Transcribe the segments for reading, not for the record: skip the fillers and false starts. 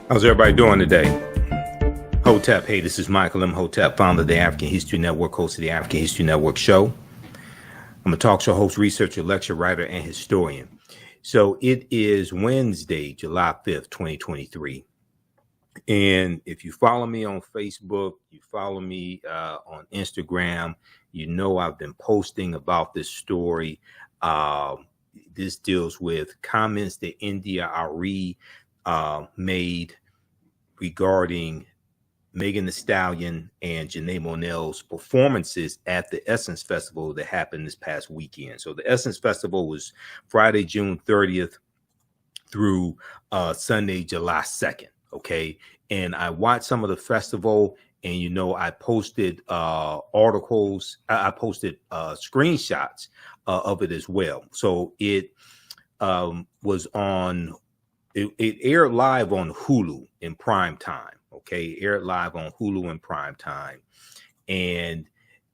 How's everybody doing today? Hotep, hey, this is Michael Imhotep, founder of the African History Network, host of the African History Network show. I'm a talk show host, researcher, lecturer, writer, and historian. So it is Wednesday, July 5th, 2023. And if you follow me on Facebook, you follow me on Instagram, you know I've been posting about this story. This deals with comments that India.Arie made regarding Megan Thee Stallion and Janelle Monáe's performances at the Essence Festival that happened this past weekend. So the Essence Festival was Friday, June 30th through Sunday, July 2nd. Okay. And I watched some of the festival, and, you know, I posted articles, I posted screenshots of it as well. So it was on, it aired live on Hulu in prime time. Okay, aired live on Hulu in prime time. And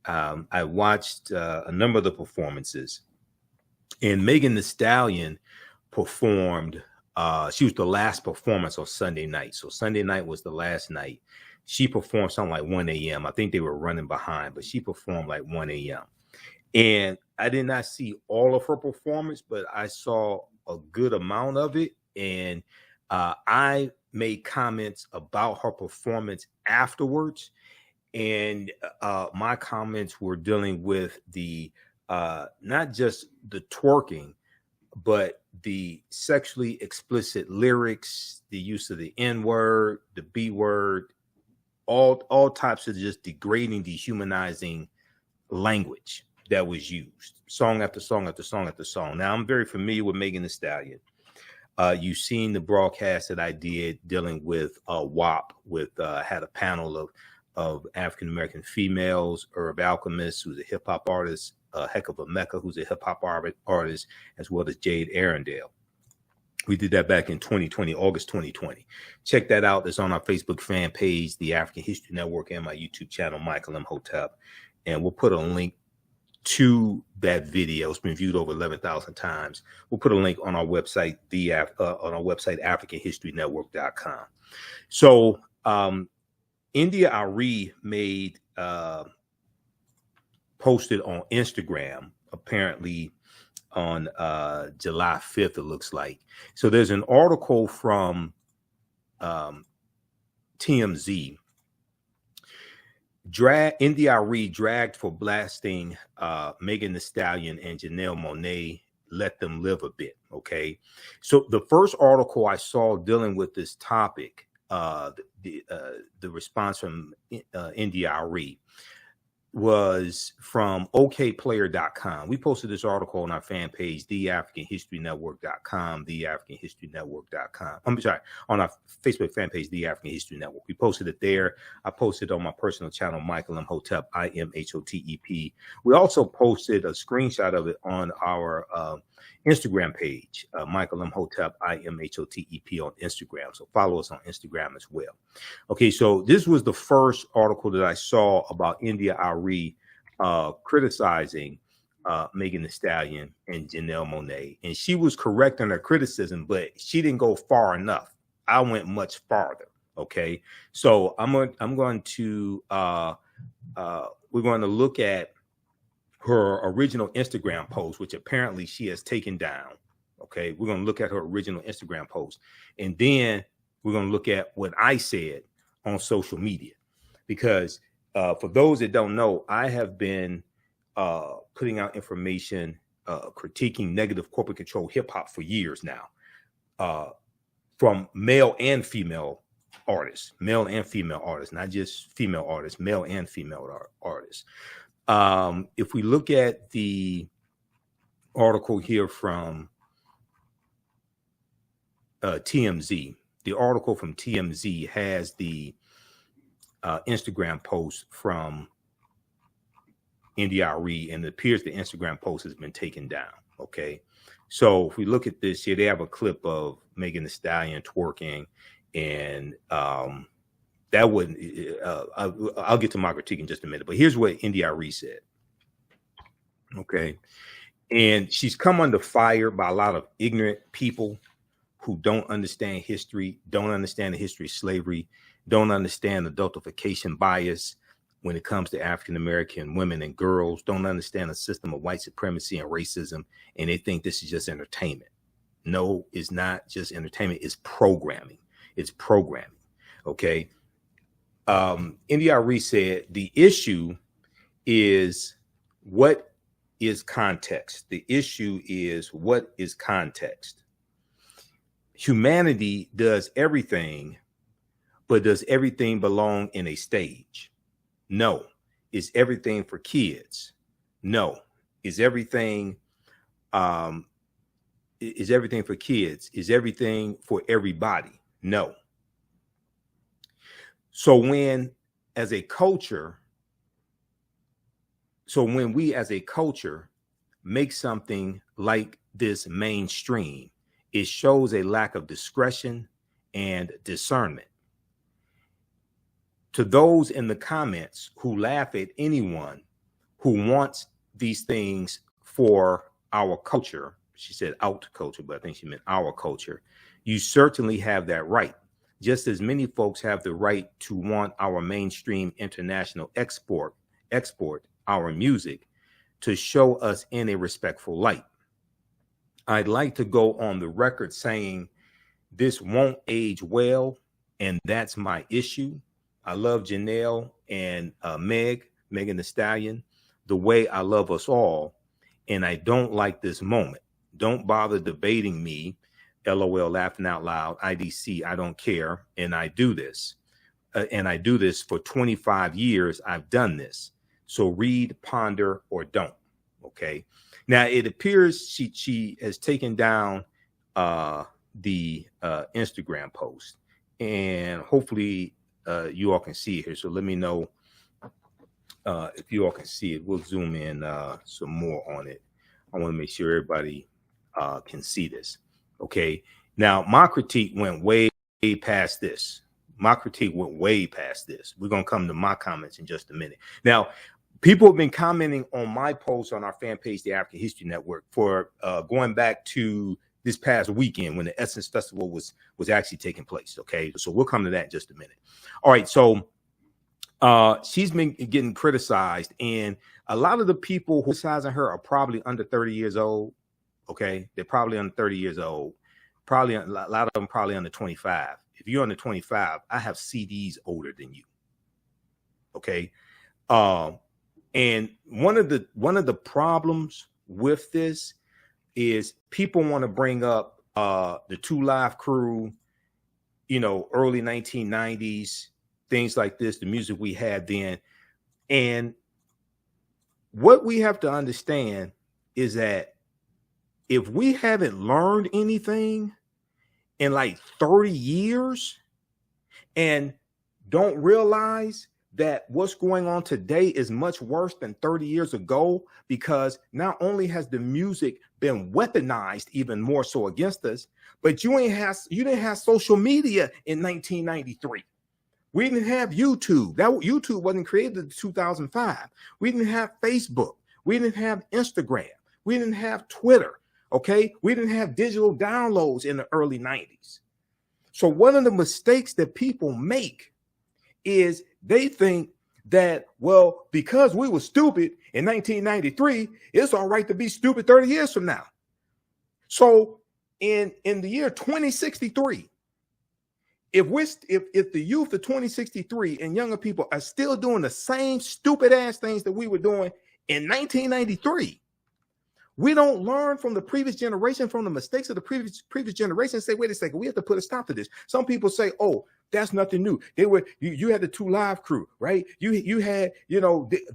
I watched a number of the performances. And Megan Thee Stallion performed, she was the last performance on Sunday night. So Sunday night was the last night. She performed something like 1 a.m. I think they were running behind, but she performed like 1 a.m. And I did not see all of her performance, but I saw a good amount of it. And I made comments about her performance afterwards. And my comments were dealing with the, not just the twerking, but the sexually explicit lyrics, the use of the N-word, the B-word, all types of just degrading, dehumanizing language that was used, song after song after song after song. Now, I'm very familiar with Megan Thee Stallion. You've seen the broadcast that I did dealing with WAP, had a panel of African-American females, Herb Alchemist, who's a hip-hop artist, Heck of a Mecca, who's a hip-hop artist, as well as Jade Arendelle. We did that back in 2020, August 2020. Check that out. It's on our Facebook fan page, the African History Network, and my YouTube channel, Michael Imhotep. And we'll put a link to that video. It's been viewed over 11,000 times. We'll put a link on our website, AfricanHistoryNetwork.com. So India.Arie made posted on Instagram, apparently on July 5th, it looks like. So there's an article from TMZ. India.Arie dragged for blasting Megan Thee Stallion and Janelle Monáe. Let them live a bit. Okay. So the first article I saw dealing with this topic, the response from India.Arie, was from okplayer.com. We posted this article on our fan page, TheAHNShow.com, TheAHNShow.com. I'm sorry, on our Facebook fan page, The African History Network. We posted it there. I posted on my personal channel, Michael Imhotep, IMHOTEP. We also posted a screenshot of it on our Instagram page, Michael Imhotep, IMHOTEP on Instagram. So follow us on Instagram as well. Okay, so this was the first article that I saw about India.Arie criticizing Megan Thee Stallion and Janelle Monáe. And she was correct in her criticism, but she didn't go far enough. I went much farther. Okay, so we're going to look at her original Instagram post, which apparently she has taken down. Okay, we're going to look at her original Instagram post, and then we're going to look at what I said on social media, because for those that don't know, I have been putting out information, critiquing negative corporate control hip hop for years now, from male and female artists, not just female artists, male and female artists. If we look at the article here from TMZ, the article from TMZ has the Instagram post from India.Arie, and it appears the Instagram post has been taken down. Okay, so if we look at this here, they have a clip of Megan Thee Stallion twerking, and that wouldn't, I'll get to my critique in just a minute, but here's what India.Arie said. Okay. And she's come under fire by a lot of ignorant people who don't understand history, don't understand the history of slavery, don't understand adultification bias when it comes to African American women and girls, don't understand the system of white supremacy and racism, and they think this is just entertainment. No, it's not just entertainment. It's programming. It's programming. Okay. India.Arie said the issue is what is context. The issue is what is context. Humanity does everything, but does everything belong in a stage? No. Is everything for kids? No. Is everything for kids? Is everything for everybody? No. So when we as a culture make something like this mainstream, it shows a lack of discretion and discernment. To those in the comments who laugh at anyone who wants these things for our culture, she said out culture, but I think she meant our culture, you certainly have that right. Just as many folks have the right to want our mainstream international export our music to show us in a respectful light. I'd like to go on the record saying this won't age well, and that's my issue. I love Janelle and Megan Thee Stallion, the way I love us all, and I don't like this moment. Don't bother debating me. LOL, laughing out loud. IDC, I don't care. And I do this. And I do this for 25 years. I've done this. So read, ponder, or don't. Okay. Now, it appears she has taken down the Instagram post. And hopefully you all can see it here. So let me know if you all can see it. We'll zoom in some more on it. I want to make sure everybody can see this. Okay. Now, my critique went way past this. We're going to come to my comments in just a minute. Now, people have been commenting on my post on our fan page, the African History Network, for going back to this past weekend when the Essence Festival was actually taking place. Okay. So we'll come to that in just a minute. All right. So she's been getting criticized, and a lot of the people who are criticizing her are probably under 30 years old. Okay. They're probably under 30 years old. Probably a lot of them probably under 25. If you're under 25, I have CDs older than you. Okay. And one of the problems with this is people want to bring up the Two Live Crew, early 1990s, things like this, the music we had then. And what we have to understand is that if we haven't learned anything in like 30 years and don't realize that what's going on today is much worse than 30 years ago, because not only has the music been weaponized even more so against us, but you didn't have social media in 1993. We didn't have YouTube. YouTube wasn't created in 2005. We didn't have Facebook. We didn't have Instagram. We didn't have Twitter. Okay. We didn't have digital downloads in the early 90s. So one of the mistakes that people make is they think that, well, because we were stupid in 1993, it's all right to be stupid 30 years from now. So in the year 2063, if the youth of 2063 and younger people are still doing the same stupid ass things that we were doing in 1993, we don't learn from the previous generation, from the mistakes of the previous generation, and say, wait a second, we have to put a stop to this. Some people say, oh, that's nothing new. You had the Two Live Crew, right? You had,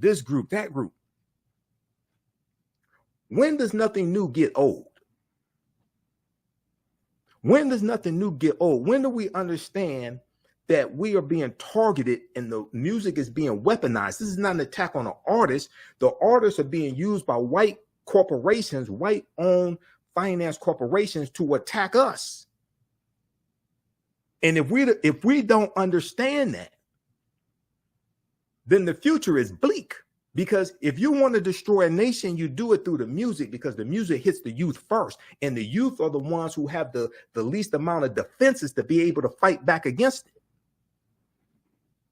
this group, that group. When does nothing new get old? When does nothing new get old? When do we understand that we are being targeted and the music is being weaponized? This is not an attack on the artists. The artists are being used by white corporations, white-owned finance corporations, to attack us. And if we don't understand that, then the future is bleak, Because if you want to destroy a nation, you do it through the music, because the music hits the youth first. And the youth are the ones who have the least amount of defenses to be able to fight back against it.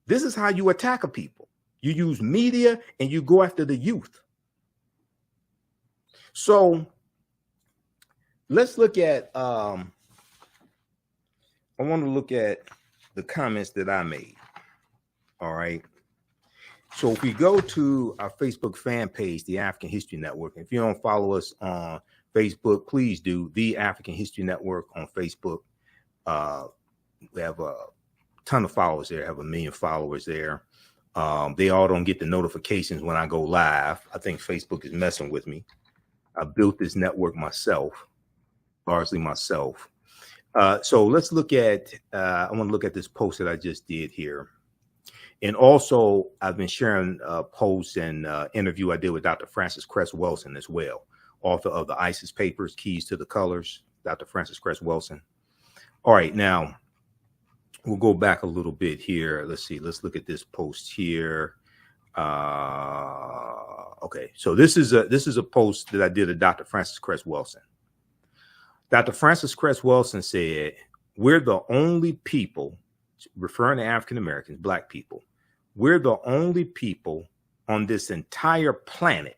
This is how you attack a people. You use media and you go after the youth. So let's look at, I want to look at the comments that I made. All right. So if we go to our Facebook fan page, the African History Network, if you don't follow us on Facebook, please do. The African History Network on Facebook. We have a ton of followers there, have 1 million followers there. They all don't get the notifications when I go live. I think Facebook is messing with me. I built this network myself, largely myself. So let's look at, I want to look at this post that I just did here. And also, I've been sharing posts and interview I did with Dr. Frances Cress Welsing as well, author of the ISIS Papers, Keys to the Colors, Dr. Frances Cress Welsing. All right, now we'll go back a little bit here. Let's see. Let's look at this post here. Okay, so this is a post that I did of Dr. Frances Cress Welsing. Dr. Frances Cress Welsing said, "We're the only people," referring to African Americans, Black people, "we're the only people on this entire planet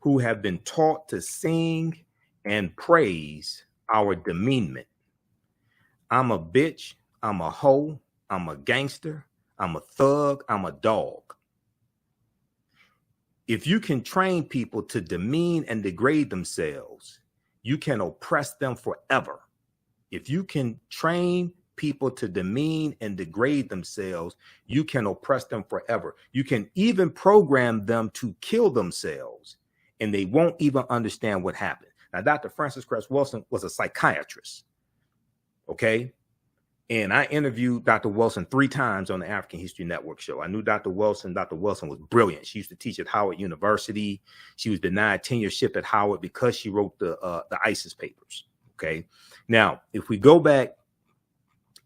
who have been taught to sing and praise our demeanment. I'm a bitch, I'm a hoe, I'm a gangster, I'm a thug, I'm a dog. If you can train people to demean and degrade themselves, you can oppress them forever. If you can train people to demean and degrade themselves, you can oppress them forever. You can even program them to kill themselves, and they won't even understand what happened." Now, Dr. Frances Cress Welsing was a psychiatrist, okay? And I interviewed Dr. Welsing 3 times on the African History Network show. I knew Dr. Welsing. Dr. Welsing was brilliant. She used to teach at Howard University. She was denied tenureship at Howard because she wrote the ISIS papers, okay? Now, if we go back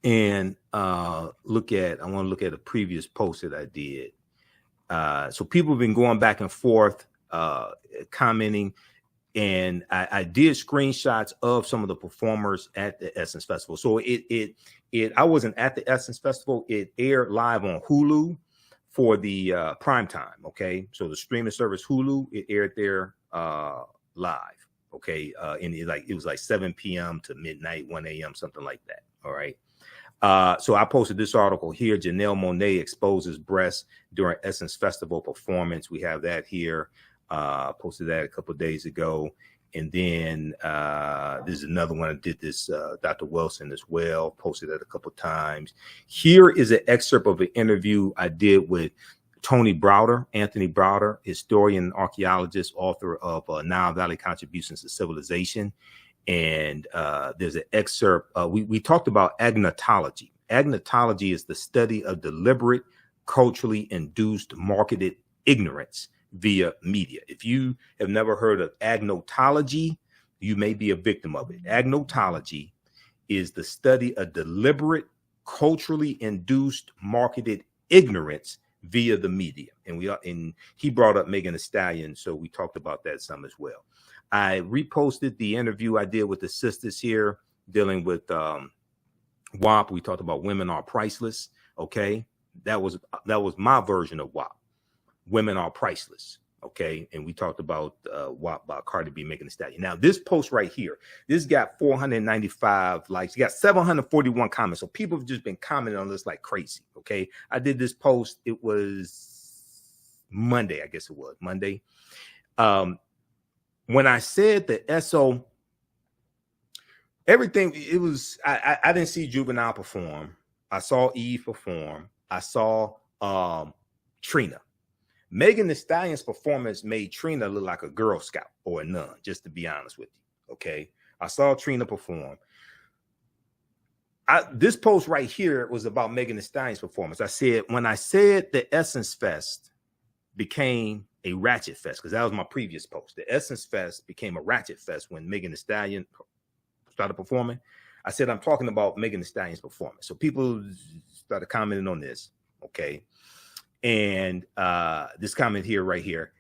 and I want to look at a previous post that I did. So people have been going back and forth, commenting, and I did screenshots of some of the performers at the Essence Festival. So I wasn't at the Essence Festival. It aired live on Hulu for the prime time. Okay, so the streaming service Hulu, it aired there live. Okay, and it was like 7 p.m. to midnight, 1 a.m., something like that. All right. So I posted this article here. Janelle Monáe exposes breasts during Essence Festival performance. We have that here. Posted that a couple of days ago. And then there's another one. I did this, Dr. Welsing as well. Posted that a couple of times. Here is an excerpt of an interview I did with Anthony Browder, historian, archaeologist, author of Nile Valley Contributions to Civilization. And there's an excerpt. We talked about agnotology. Agnotology is the study of deliberate, culturally induced, marketed ignorance via media. If you have never heard of agnotology, you may be a victim of it. Agnotology is the study of deliberate, culturally induced, marketed ignorance via the media. And he brought up Megan Thee Stallion, so we talked about that some as well. I reposted the interview I did with the sisters here dealing with WAP. We talked about women are priceless. Okay, that was my version of WAP. Women are priceless. Okay, and we talked about WAP by Cardi B, Megan Thee Stallion. Now this post right here, this got 495 likes. You got 741 comments. So people have just been commenting on this like crazy. Okay, I did this post. It was Monday, I guess it was Monday. When I said the SO, everything, it was, I didn't see Juvenile perform. I saw Eve perform. I saw Trina. Megan Thee Stallion's performance made Trina look like a Girl Scout or a nun, just to be honest with you. Okay. I saw Trina perform. This post right here was about Megan Thee Stallion's performance. I said, when I said the Essence Fest became a Ratchet Fest, because that was my previous post. The Essence Fest became a Ratchet Fest when Megan Thee Stallion started performing. I said, I'm talking about Megan Thee Stallion's performance. So people started commenting on this. Okay. And this comment here, right here,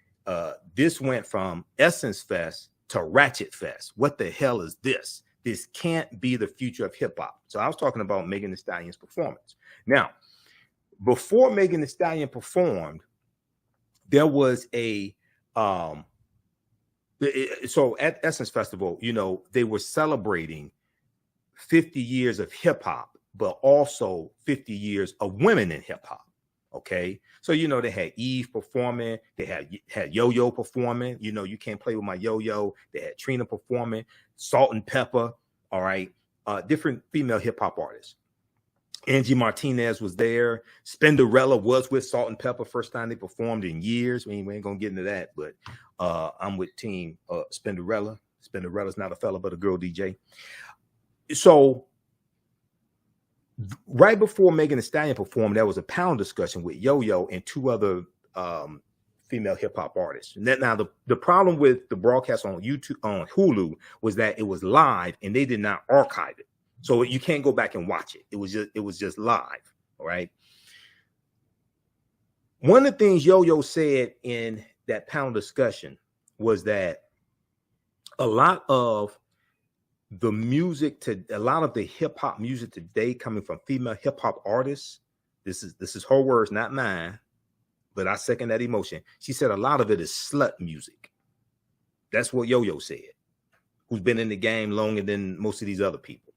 this went from Essence Fest to Ratchet Fest. What the hell is this? This can't be the future of hip hop. So I was talking about Megan Thee Stallion's performance. Now, before Megan Thee Stallion performed, there was a so at Essence Festival, you know, they were celebrating 50 years of hip hop, but also 50 years of women in hip hop. Okay, so you know they had Eve performing, they had Yo-Yo performing. You know, you can't play with my Yo-Yo. They had Trina performing, Salt and Pepper. All right, different female hip hop artists. Angie Martinez was there. Spinderella was with Salt and Pepper, first time they performed in years. We ain't gonna get into that, but I'm with Team Spinderella. Spinderella's not a fella, but a girl DJ. So right before Megan Thee Stallion performed, there was a panel discussion with Yo-Yo and two other female hip hop artists. Now the problem with the broadcast on YouTube, on Hulu, was that it was live and they did not archive it, so you can't go back and watch it. It was just live. All right. One of the things Yo-Yo said in that panel discussion was that a lot of the hip hop music today coming from female hip hop artists. This is her words, not mine, but I second that emotion. She said a lot of it is slut music. That's what Yo-Yo said, who's been in the game longer than most of these other people.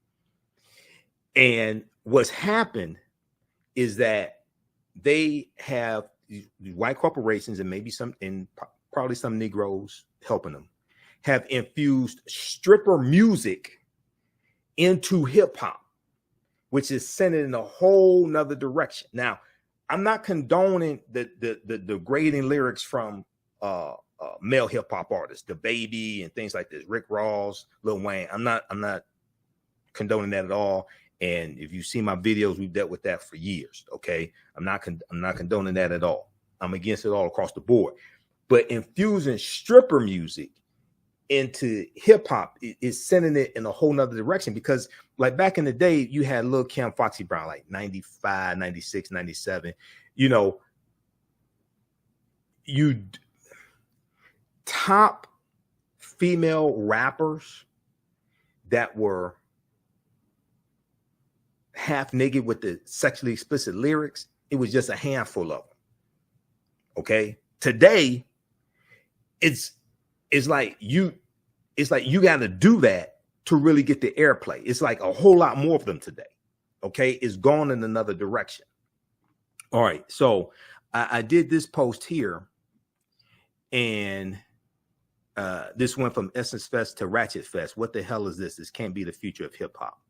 And what's happened is that they have these white corporations and maybe probably some Negroes helping them, have infused stripper music into hip hop, which is sending in a whole nother direction. Now, I'm not condoning the degrading lyrics from male hip hop artists, the Baby and things like this, Rick Ross, Lil Wayne. I'm not condoning that at all. And if you see my videos, we've dealt with that for years. Okay, I'm not condoning that at all. I'm against it all across the board. But infusing stripper music into hip hop is sending it in a whole nother direction, because like back in the day, you had Lil Kim, Foxy Brown, like 95, 96, 97, you know, you top female rappers that were half naked with the sexually explicit lyrics. It was just a handful of them. Okay. Today, it's like you got to do that to really get the airplay. It's like a whole lot more of them today. Okay, it's gone in another direction. All right, so I did this post here, and this went from Essence Fest to Ratchet Fest. What the hell is this? This can't be the future of hip hop.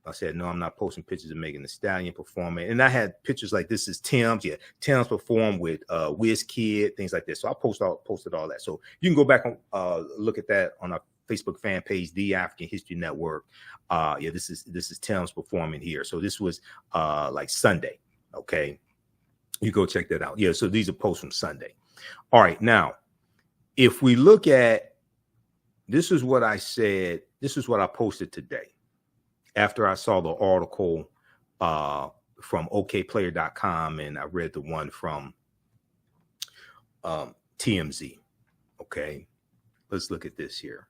I said, no, I'm not posting pictures of Megan Thee Stallion performing. And I had pictures like this is Tim's. Yeah, Tim's performed with WizKid, things like this. So I posted all that. So you can go back and look at that on our Facebook fan page, The African History Network. Yeah, this is Tim's performing here. So this was like Sunday. Okay, you go check that out. Yeah, so these are posts from Sunday. All right, now if we look at, this is what I said. This is what I posted today after I saw the article from okplayer.com, and I read the one from TMZ. Okay, let's look at this here.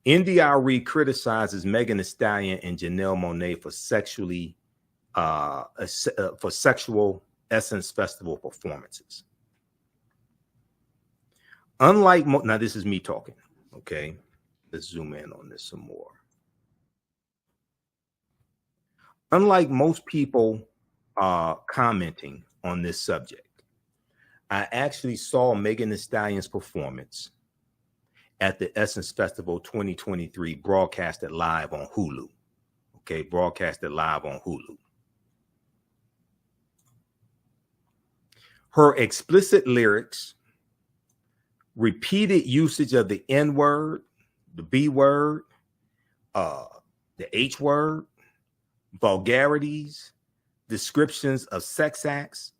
India.Arie criticizes Megan Thee Stallion and Janelle Monáe for sexual Essence Festival performances. Unlike now, this is me talking. Okay, let's zoom in on this some more. Unlike most people commenting on this subject, I actually saw Megan Thee Stallion's performance at the Essence Festival 2023, broadcasted live on Hulu. Okay, broadcasted live on Hulu. Her explicit lyrics, repeated usage of the N word, the B word, the H word, vulgarities, descriptions of sex acts,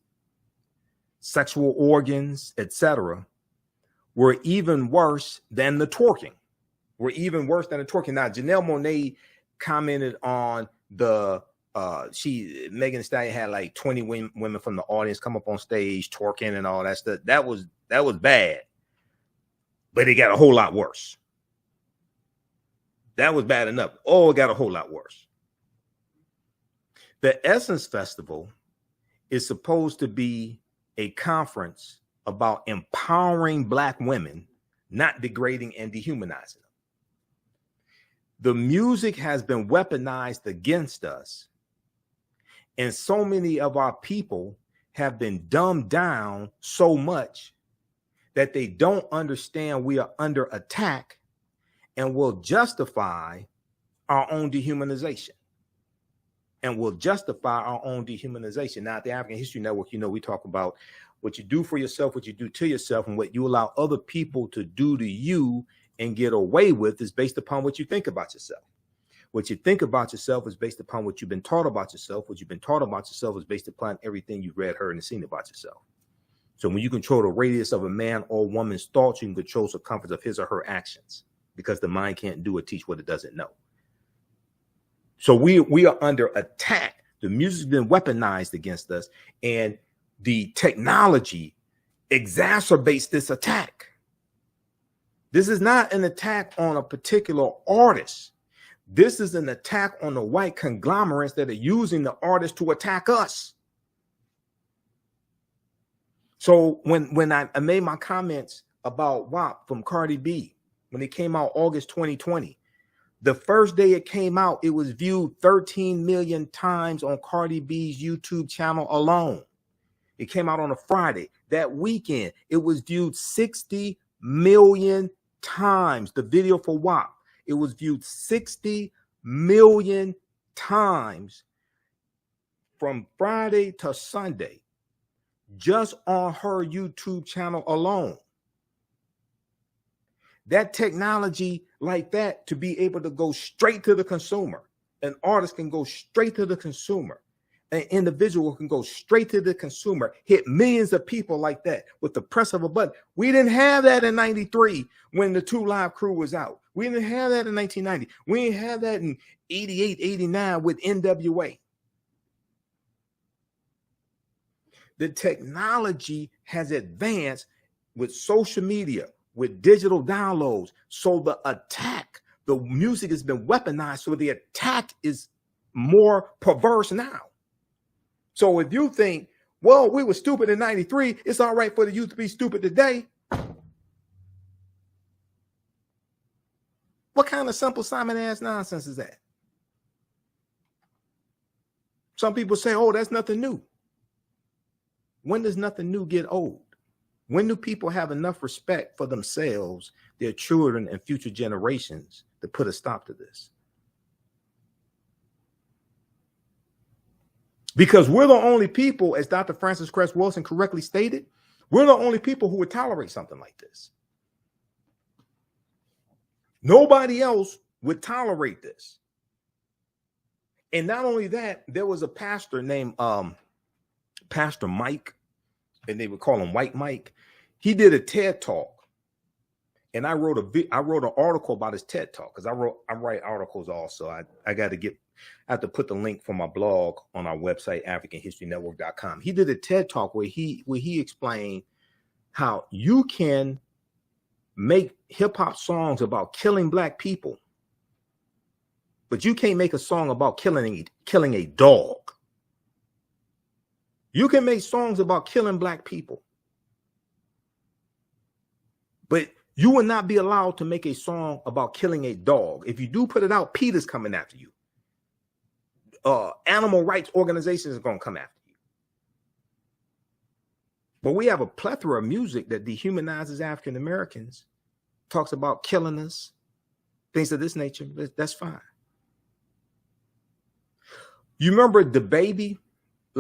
sexual organs, etc., were even worse than the twerking. Now, Janelle Monáe commented on the Megan Thee Stallion had like 20 women from the audience come up on stage twerking and all that stuff. That was bad, but it got a whole lot worse. That was bad enough. Oh, it got a whole lot worse. The Essence Festival is supposed to be a conference about empowering Black women, not degrading and dehumanizing them. The music has been weaponized against us, and so many of our people have been dumbed down so much that they don't understand we are under attack and will justify our own dehumanization. Now, at the African History Network, we talk about what you do for yourself, what you do to yourself, and what you allow other people to do to you and get away with is based upon what you think about yourself. What you think about yourself is based upon what you've been taught about yourself. What you've been taught about yourself is based upon everything you've read, heard, and seen about yourself. So when you control the radius of a man or woman's thoughts, you can control the circumference of his or her actions, because the mind can't do or teach what it doesn't know. So we are under attack. The music's been weaponized against us, and the technology exacerbates this attack. This is not an attack on a particular artist. This is an attack on the white conglomerates that are using the artists to attack us. So when I made my comments about WAP from Cardi B, when it came out August 2020, the first day it came out, it was viewed 13 million times on Cardi B's YouTube channel alone. It came out on a Friday. That weekend, it was viewed 60 million times. The video for WAP, it was viewed 60 million times from Friday to Sunday, just on her YouTube channel alone. That technology like that, to be able to go straight to the consumer, an artist can go straight to the consumer, an individual can go straight to the consumer, hit millions of people like that with the press of a button. We didn't have that in 93 when the 2 Live Crew was out. We didn't have that in 1990. We didn't have that in 88, 89 with NWA. The technology has advanced with social media, with digital downloads. So the attack, the music has been weaponized. So the attack is more perverse now. So if you think, well, we were stupid in 93, it's all right for the youth to be stupid today. What kind of simple Simon ass nonsense is that? Some people say, oh, that's nothing new. When does nothing new get old? When do people have enough respect for themselves, their children, and future generations to put a stop to this? Because we're the only people, as Dr. Francis Cress Wilson correctly stated, we're the only people who would tolerate something like this. Nobody else would tolerate this. And not only that, there was a pastor named Pastor Mike, and they would call him White Mike. He did a TED Talk, and I wrote an article about his TED Talk, because I write articles also. I have to put the link for my blog on our website, AfricanHistoryNetwork.com. He did a TED Talk where he explained how you can make hip hop songs about killing Black people, but you can't make a song about killing a dog. You can make songs about killing Black people, but you will not be allowed to make a song about killing a dog. If you do put it out, PETA's coming after you. Animal rights organizations are going to come after you. But we have a plethora of music that dehumanizes African Americans, talks about killing us, things of this nature. That's fine. You remember the baby?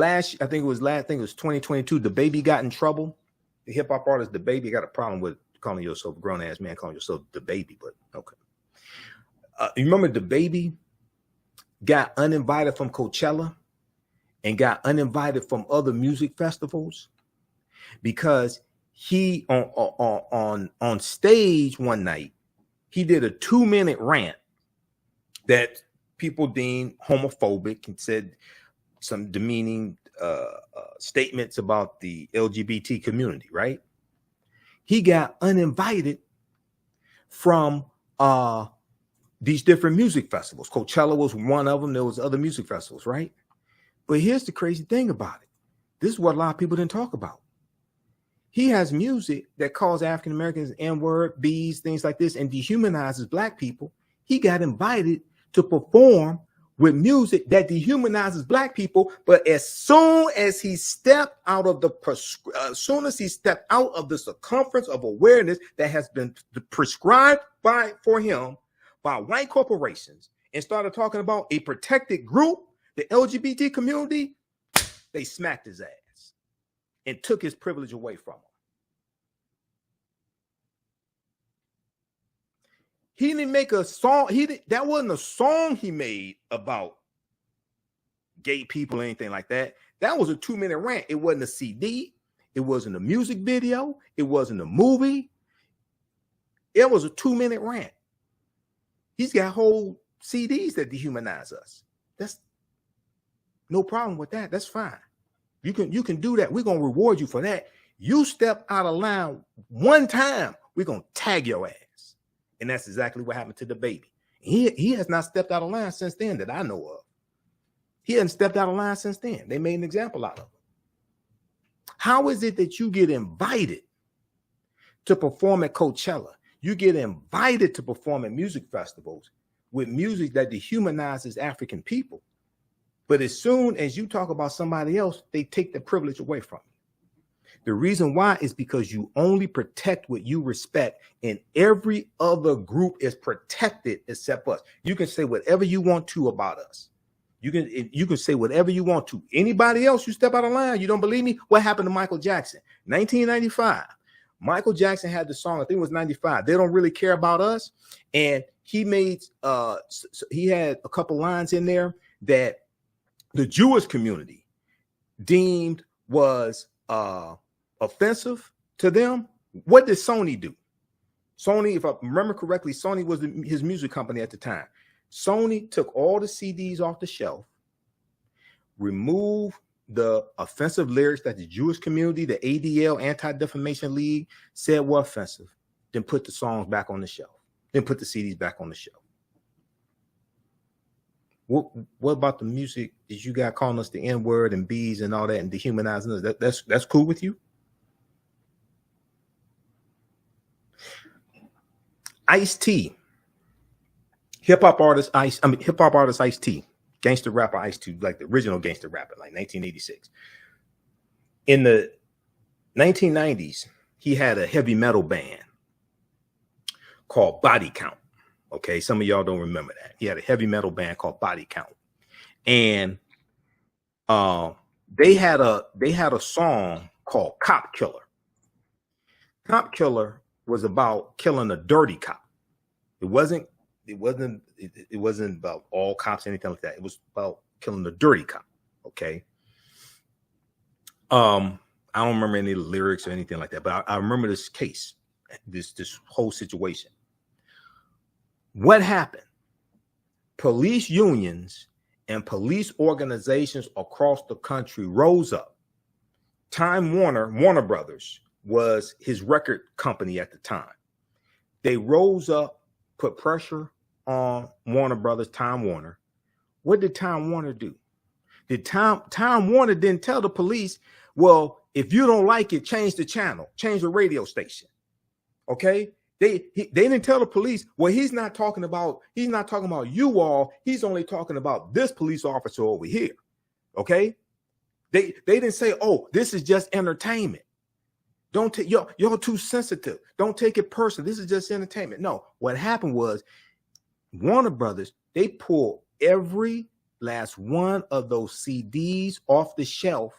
I think it was 2022. The baby got in trouble. The hip hop artist, the baby, got a problem with calling yourself a grown ass man, calling yourself the baby. But okay. You remember the baby got uninvited from Coachella and got uninvited from other music festivals because he on stage one night, he did a 2-minute rant that people deemed homophobic and said some demeaning statements about the LGBT community, right? He got uninvited from these different music festivals. Coachella was one of them. There was other music festivals, right? But here's the crazy thing about it. This is what a lot of people didn't talk about. He has music that calls African Americans N-word, B's, things like this, and dehumanizes Black people. He got invited to perform with music that dehumanizes Black people, but as soon as he stepped out of the circumference of awareness that has been prescribed for him by white corporations and started talking about a protected group, the LGBT community, they smacked his ass and took his privilege away from him. He didn't make a song. That wasn't a song he made about gay people or anything like that. That was a 2-minute rant. It wasn't a CD. It wasn't a music video. It wasn't a movie. It was a 2-minute rant. He's got whole CDs that dehumanize us. That's no problem with that. That's fine. You can do that. We're going to reward you for that. You step out of line one time, we're going to tag your ass. And that's exactly what happened to the baby. He has not stepped out of line since then that I know of. He hasn't stepped out of line since then. They made an example out of him. How is it that you get invited to perform at Coachella? You get invited to perform at music festivals with music that dehumanizes African people. But as soon as you talk about somebody else, they take the privilege away from you. The reason why is because you only protect what you respect, and every other group is protected except us. You can say whatever you want to about us. You can say whatever you want to. Anybody else, you step out of line, you don't believe me? What happened to Michael Jackson? 1995. Michael Jackson had the song, I think it was 95. They don't really care about us. And he made he had a couple lines in there that the Jewish community deemed was offensive to them. What did Sony do? Sony, if I remember correctly, Sony was his music company at the time. Sony took all the CDs off the shelf, removed the offensive lyrics that the Jewish community, the ADL, Anti-Defamation League, said were offensive, then put the songs back on the shelf, then put the CDs back on the shelf. What about the music that you got calling us the N-word and B's and all that and dehumanizing us? That's cool with you? Ice-T, hip-hop artist Ice-T, gangster rapper Ice-T, like the original gangster rapper, like 1986. In the 1990s, he had a heavy metal band called Body Count. Okay, some of y'all don't remember that. He had a heavy metal band called Body Count. And they had a song called Cop Killer. Cop Killer was about killing a dirty cop. It wasn't about all cops or anything like that. It was about killing a dirty cop. Okay. I don't remember any of the lyrics or anything like that, but I remember this case, this whole situation. What happened? Police unions and police organizations across the country rose up. Time Warner Brothers was his record company at the time. They rose up, put pressure on Warner Brothers, Time Warner. What did Time Warner do? Time Warner didn't tell the police, well, if you don't like it, change the channel, change the radio station. Okay? They didn't tell the police, well, he's not talking about you all, he's only talking about this police officer over here. Okay? They didn't say, oh, this is just entertainment. Don't take y'all too sensitive. Don't take it personal. This is just entertainment. No, what happened was Warner Brothers, they pulled every last one of those CDs off the shelf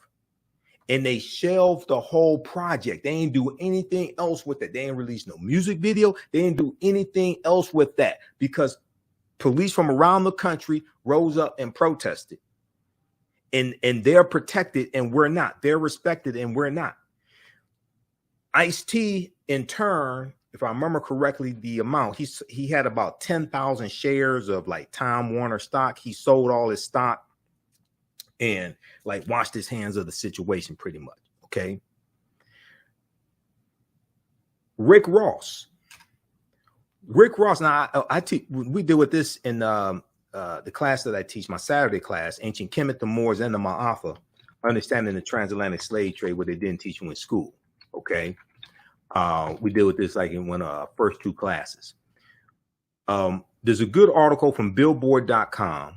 and they shelved the whole project. They ain't do anything else with it. They ain't release no music video. They didn't do anything else with that because police from around the country rose up and protested. And they're protected and we're not. They're respected and we're not. Ice-T, in turn, if I remember correctly, the amount he had about 10,000 shares of like Time Warner stock. He sold all his stock and like washed his hands of the situation pretty much. Okay. Rick Ross. Now we deal with this in the class that I teach, my Saturday class, Ancient Kemet, the Moors, and the Ma'afa, Understanding the Transatlantic Slave Trade, what they didn't teach you in school. Okay. We deal with this like in one of our first two classes. There's a good article from Billboard.com.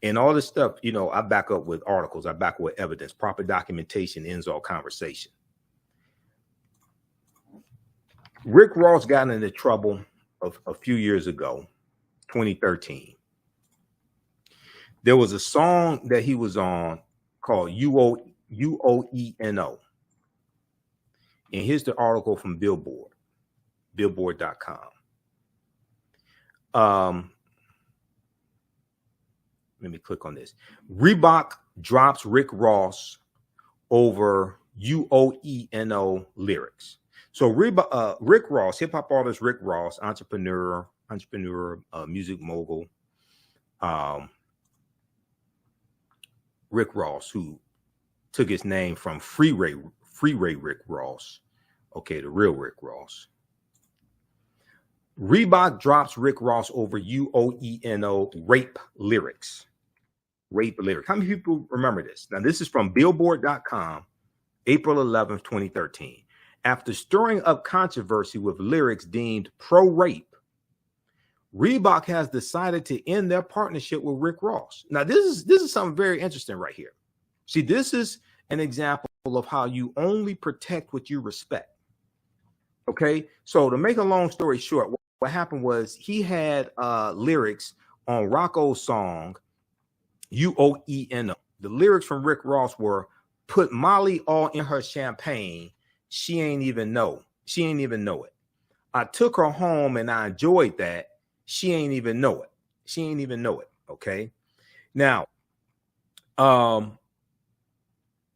And all this stuff, you know, I back up with articles. I back up with evidence. Proper documentation ends all conversation. Rick Ross got into trouble a few years ago, 2013. There was a song that he was on called UOENO. And here's the article from Billboard.com. Let me click on this. Reebok drops Rick Ross over UOENO lyrics. So Rick Ross, hip hop artist Rick Ross, entrepreneur, music mogul. Rick Ross, who took his name from Freeway Rick Ross. Okay, the real Rick Ross. Reebok drops Rick Ross over UOENO rape lyrics. Rape lyrics. How many people remember this? Now, this is from Billboard.com, April 11th, 2013. After stirring up controversy with lyrics deemed pro-rape, Reebok has decided to end their partnership with Rick Ross. Now, this is something very interesting right here. See, this is an example of how you only protect what you respect. Okay, so to make a long story short, what happened was he had lyrics on Rocco's song UOENO. The lyrics from Rick Ross were, "Put Molly all in her champagne. She ain't even know. She ain't even know it. I took her home and I enjoyed that. She ain't even know it. She ain't even know it." Okay. Now,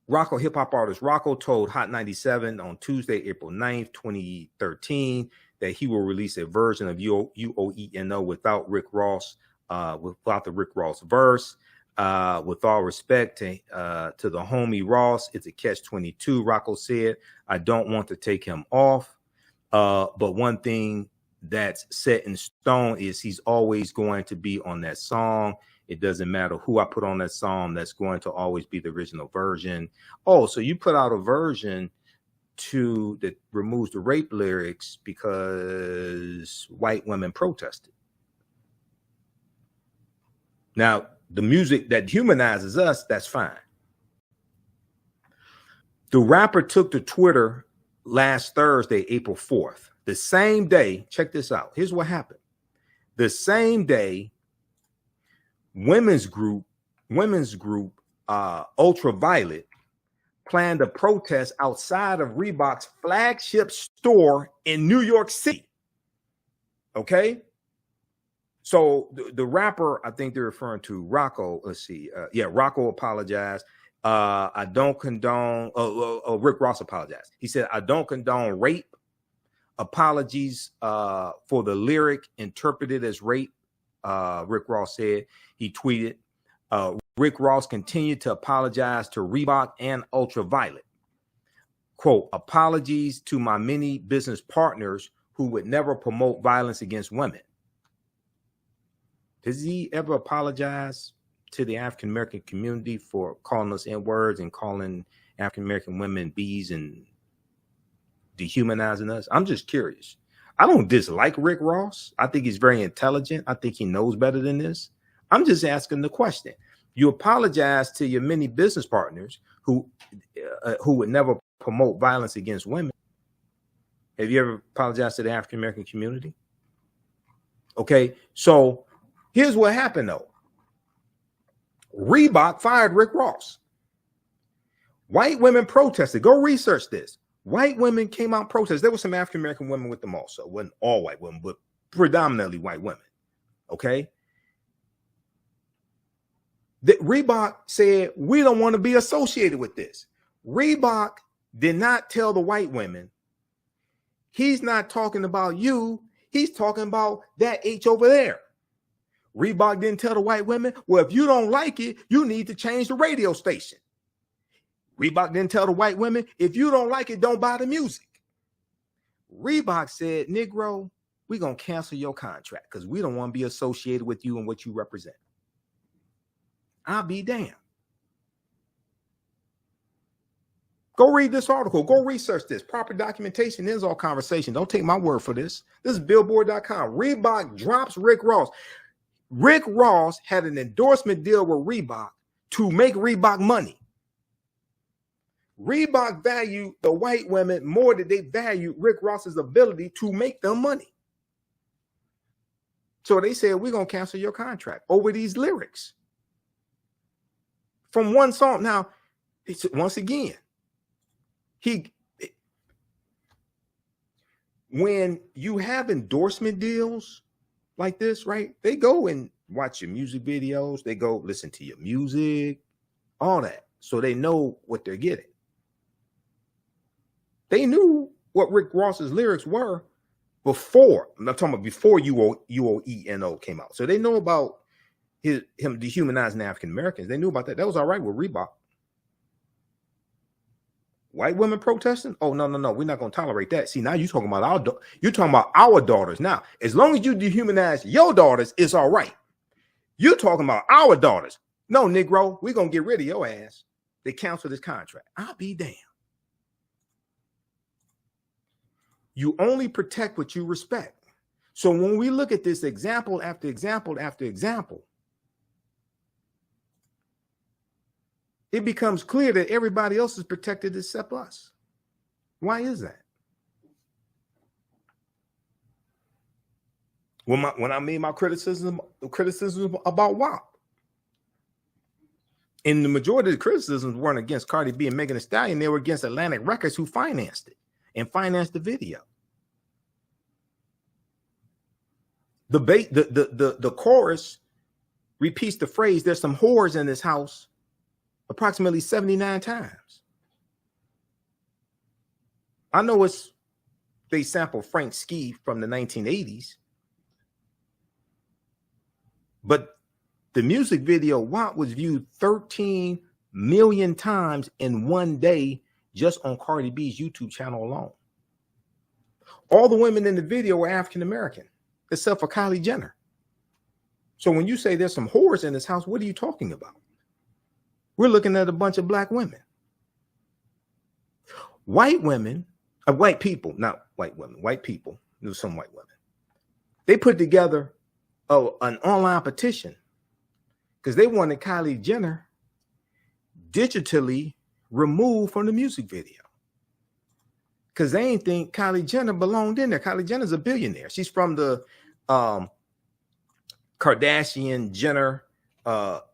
Rocco, hip hop artist Rocco, told Hot 97 on Tuesday, April 9th, 2013, that he will release a version of UOENO without Rick Ross, without the Rick Ross verse. With all respect to the homie Ross, it's a catch-22. Rocco said, "I don't want to take him off, but one thing that's set in stone is he's always going to be on that song. It doesn't matter who I put on that song, that's going to always be the original version." Oh, so you put out a version that removes the rape lyrics because white women protested. Now, the music that humanizes us, that's fine. The rapper took to Twitter last Thursday, April 4th. The same day, check this out. Here's what happened. The same day, women's group Ultraviolet planned a protest outside of Reebok's flagship store in New York City. Okay. So the rapper, I think they're referring to Rocco. Let's see. Rocco apologized. I don't condone. Rick Ross apologized. He said, "I don't condone rape. Apologies for the lyric interpreted as rape." Rick Ross said. He tweeted, Rick Ross continued to apologize to Reebok and Ultraviolet. Quote, "Apologies to my many business partners who would never promote violence against women." Does he ever apologize to the African American community for calling us N-words and calling African American women bees and dehumanizing us? I'm just curious. I don't dislike Rick Ross. I think he's very intelligent. I think he knows better than this. I'm just asking the question. You apologize to your many business partners who would never promote violence against women. Have you ever apologized to the African American community? Okay, so here's what happened though. Reebok fired Rick Ross. White women protested. Go research this. White women came out and protested. There were some African American women with them also. It wasn't all white women, but predominantly white women. Okay. Reebok said, "We don't want to be associated with this." Reebok did not tell the white women, He's not talking about you. He's talking about that H over there. Reebok didn't tell the white women, well, if you don't like it, you need to change the radio station. Reebok didn't tell the white women, if you don't like it, don't buy the music. Reebok said, Negro, we're going to cancel your contract because we don't want to be associated with you and what you represent. I'll be damned. Go read this article. Go research this. Proper documentation ends all conversation. Don't take my word for this. This is Billboard.com. Reebok drops Rick Ross. Rick Ross had an endorsement deal with Reebok to make Reebok money. Reebok valued the white women more than they valued Rick Ross's ability to make them money. So they said, we're going to cancel your contract over these lyrics. From one song. Now, once again, when you have endorsement deals like this, right? They go and watch your music videos. They go listen to your music, all that. So they know what they're getting. They knew what Rick Ross's lyrics were before. I'm not talking about before UOENO came out. So they know about him dehumanizing African Americans. They knew about that. That was all right with Reebok. White women protesting? Oh, no. We're not going to tolerate that. See, now you're talking about our daughters. Now, as long as you dehumanize your daughters, it's all right. You're talking about our daughters. No, Negro, we're going to get rid of your ass. They cancel this contract. I'll be damned. You only protect what you respect. So when we look at this example after example after example, it becomes clear that everybody else is protected except us. Why is that? When I made my criticism about WAP, and the majority of the criticisms weren't against Cardi B and Megan Thee Stallion, they were against Atlantic Records, who financed it and financed the video. The chorus repeats the phrase, "There's some whores in this house," approximately 79 times. I know they sample Frank Ski from the 1980s, but the music video WAP was viewed 13 million times in one day just on Cardi B's YouTube channel alone. All the women in the video were African American, except for Kylie Jenner. So when you say there's some whores in this house, what are you talking about? We're looking at a bunch of black women. White people, not white women, white people, there's some white women. They put together an online petition because they wanted Kylie Jenner digitally removed from the music video. Because they ain't think Kylie Jenner belonged in there. Kylie Jenner's a billionaire. She's from the Kardashian Jenner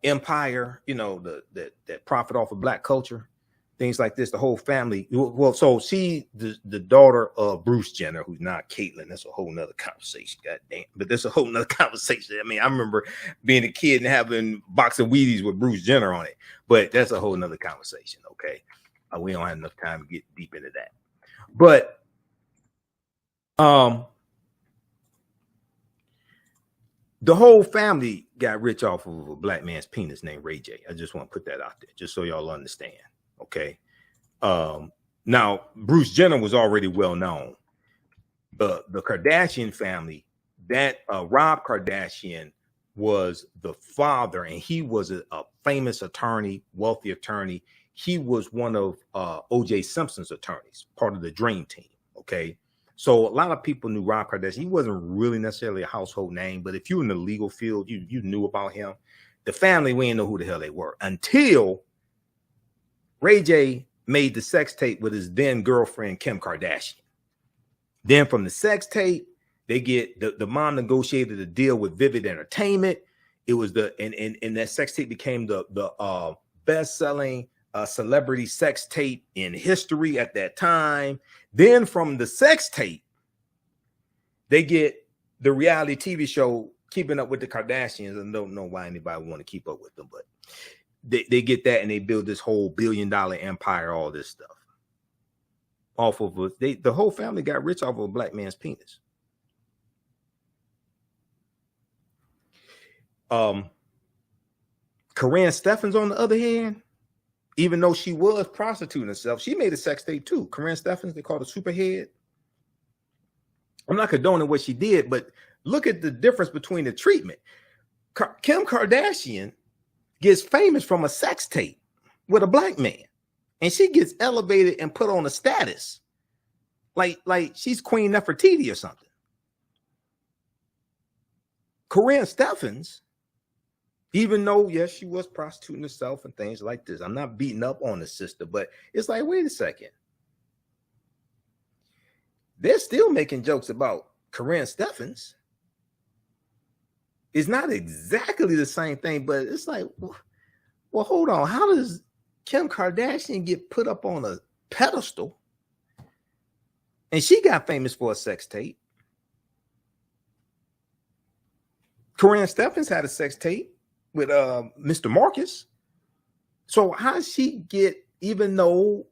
empire, that profit off of black culture, things like this. The whole family. Well, so she the daughter of Bruce Jenner, who's not Caitlyn. That's a whole nother conversation. God damn. But that's a whole nother conversation. I mean, I remember being a kid and having a box of Wheaties with Bruce Jenner on it. But that's a whole nother conversation. Okay. We don't have enough time to get deep into that. But the whole family got rich off of a black man's penis named Ray J. I just want to put that out there, just so y'all understand. Okay. Now Bruce Jenner was already well known. The Kardashian family, that Rob Kardashian was the father, and he was a famous attorney, wealthy attorney. He was one of O.J. Simpson's attorneys, part of the Dream Team. Okay. So a lot of people knew Rob Kardashian. He wasn't really necessarily a household name, but if you were in the legal field, you knew about him. The family, we didn't know who the hell they were until Ray J made the sex tape with his then girlfriend, Kim Kardashian. Then from the sex tape, they get the mom negotiated a deal with Vivid Entertainment. It was and that sex tape became the best-selling celebrity sex tape in history at that time. Then from the sex tape, they get the reality TV show Keeping Up with the Kardashians. I don't know why anybody want to keep up with them, but they get that and they build this whole $1 billion empire, all this stuff. off of the whole family got rich off of a black man's penis. Corinne Steffens, on the other hand, even though she was prostituting herself, she made a sex tape too. Corinne Steffens, they called her Superhead. I'm not condoning what she did, but look at the difference between the treatment. Kim Kardashian gets famous from a sex tape with a black man, and she gets elevated and put on a status like she's Queen Nefertiti or something. Corinne Steffens, even though, yes, she was prostituting herself and things like this. I'm not beating up on the sister, but it's like, wait a second. They're still making jokes about Corinne Steffens. It's not exactly the same thing, but it's like, well, hold on. How does Kim Kardashian get put up on a pedestal? And she got famous for a sex tape. Corinne Steffens had a sex tape with Mr. Marcus. So how does she get, even though,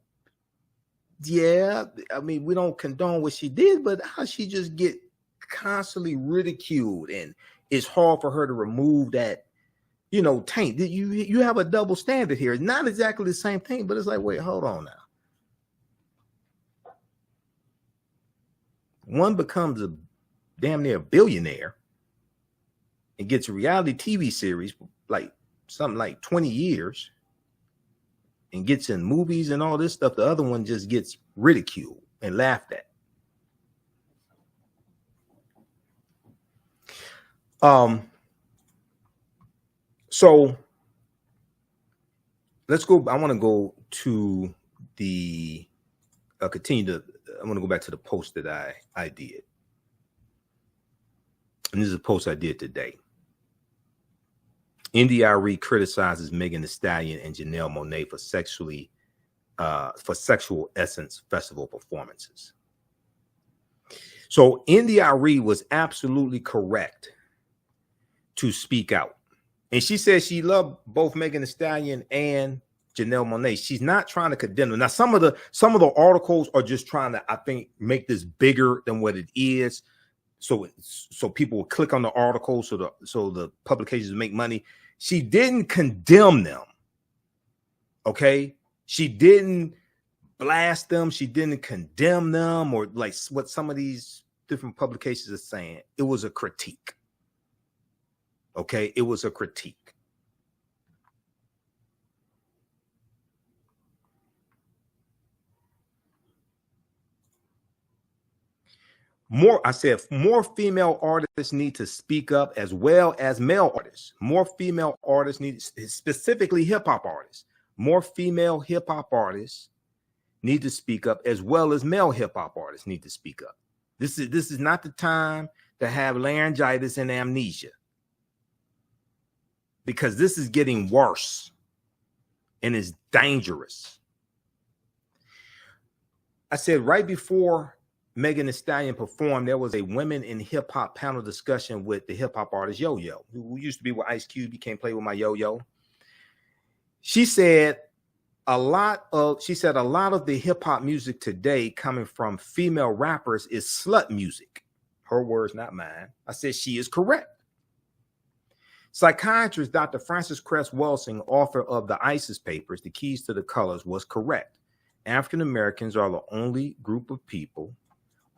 yeah, I mean, we don't condone what she did, but how she just get constantly ridiculed, and it's hard for her to remove that, taint. You have a double standard here. It's not exactly the same thing, but it's like, wait, hold on now. One becomes a damn near billionaire and gets a reality TV series like something like 20 years and gets in movies and all this stuff. The other one just gets ridiculed and laughed at. So let's go. I want to go to I want to go back to the post that I did. And this is a post I did today. India.Arie criticizes Megan Thee Stallion and Janelle Monáe for sexual essence festival performances. So India.Arie was absolutely correct to speak out. And she said she loved both Megan Thee Stallion and Janelle Monáe. She's not trying to condemn them. Now, some of the articles are just trying to, I think, make this bigger than what it is. So people will click on the article so the publications make money. She didn't condemn them. Okay? She didn't blast them. She didn't condemn them, or like what some of these different publications are saying. It was a critique. Okay? It was a critique. More female artists need to speak up, as well as male artists. More female artists need, specifically hip hop artists. More female hip hop artists need to speak up, as well as male hip hop artists need to speak up. This is not the time to have laryngitis and amnesia, because this is getting worse and is dangerous. I said right before Megan Thee Stallion performed, there was a women in hip hop panel discussion with the hip hop artist Yo-Yo, who used to be with Ice Cube. You can't play with my Yo-Yo. She said a lot of the hip hop music today coming from female rappers is slut music. Her words, not mine. I said she is correct. Psychiatrist Dr. Frances Cress Welsing, author of the ISIS papers, The Keys to the Colors, was correct. African Americans are the only group of people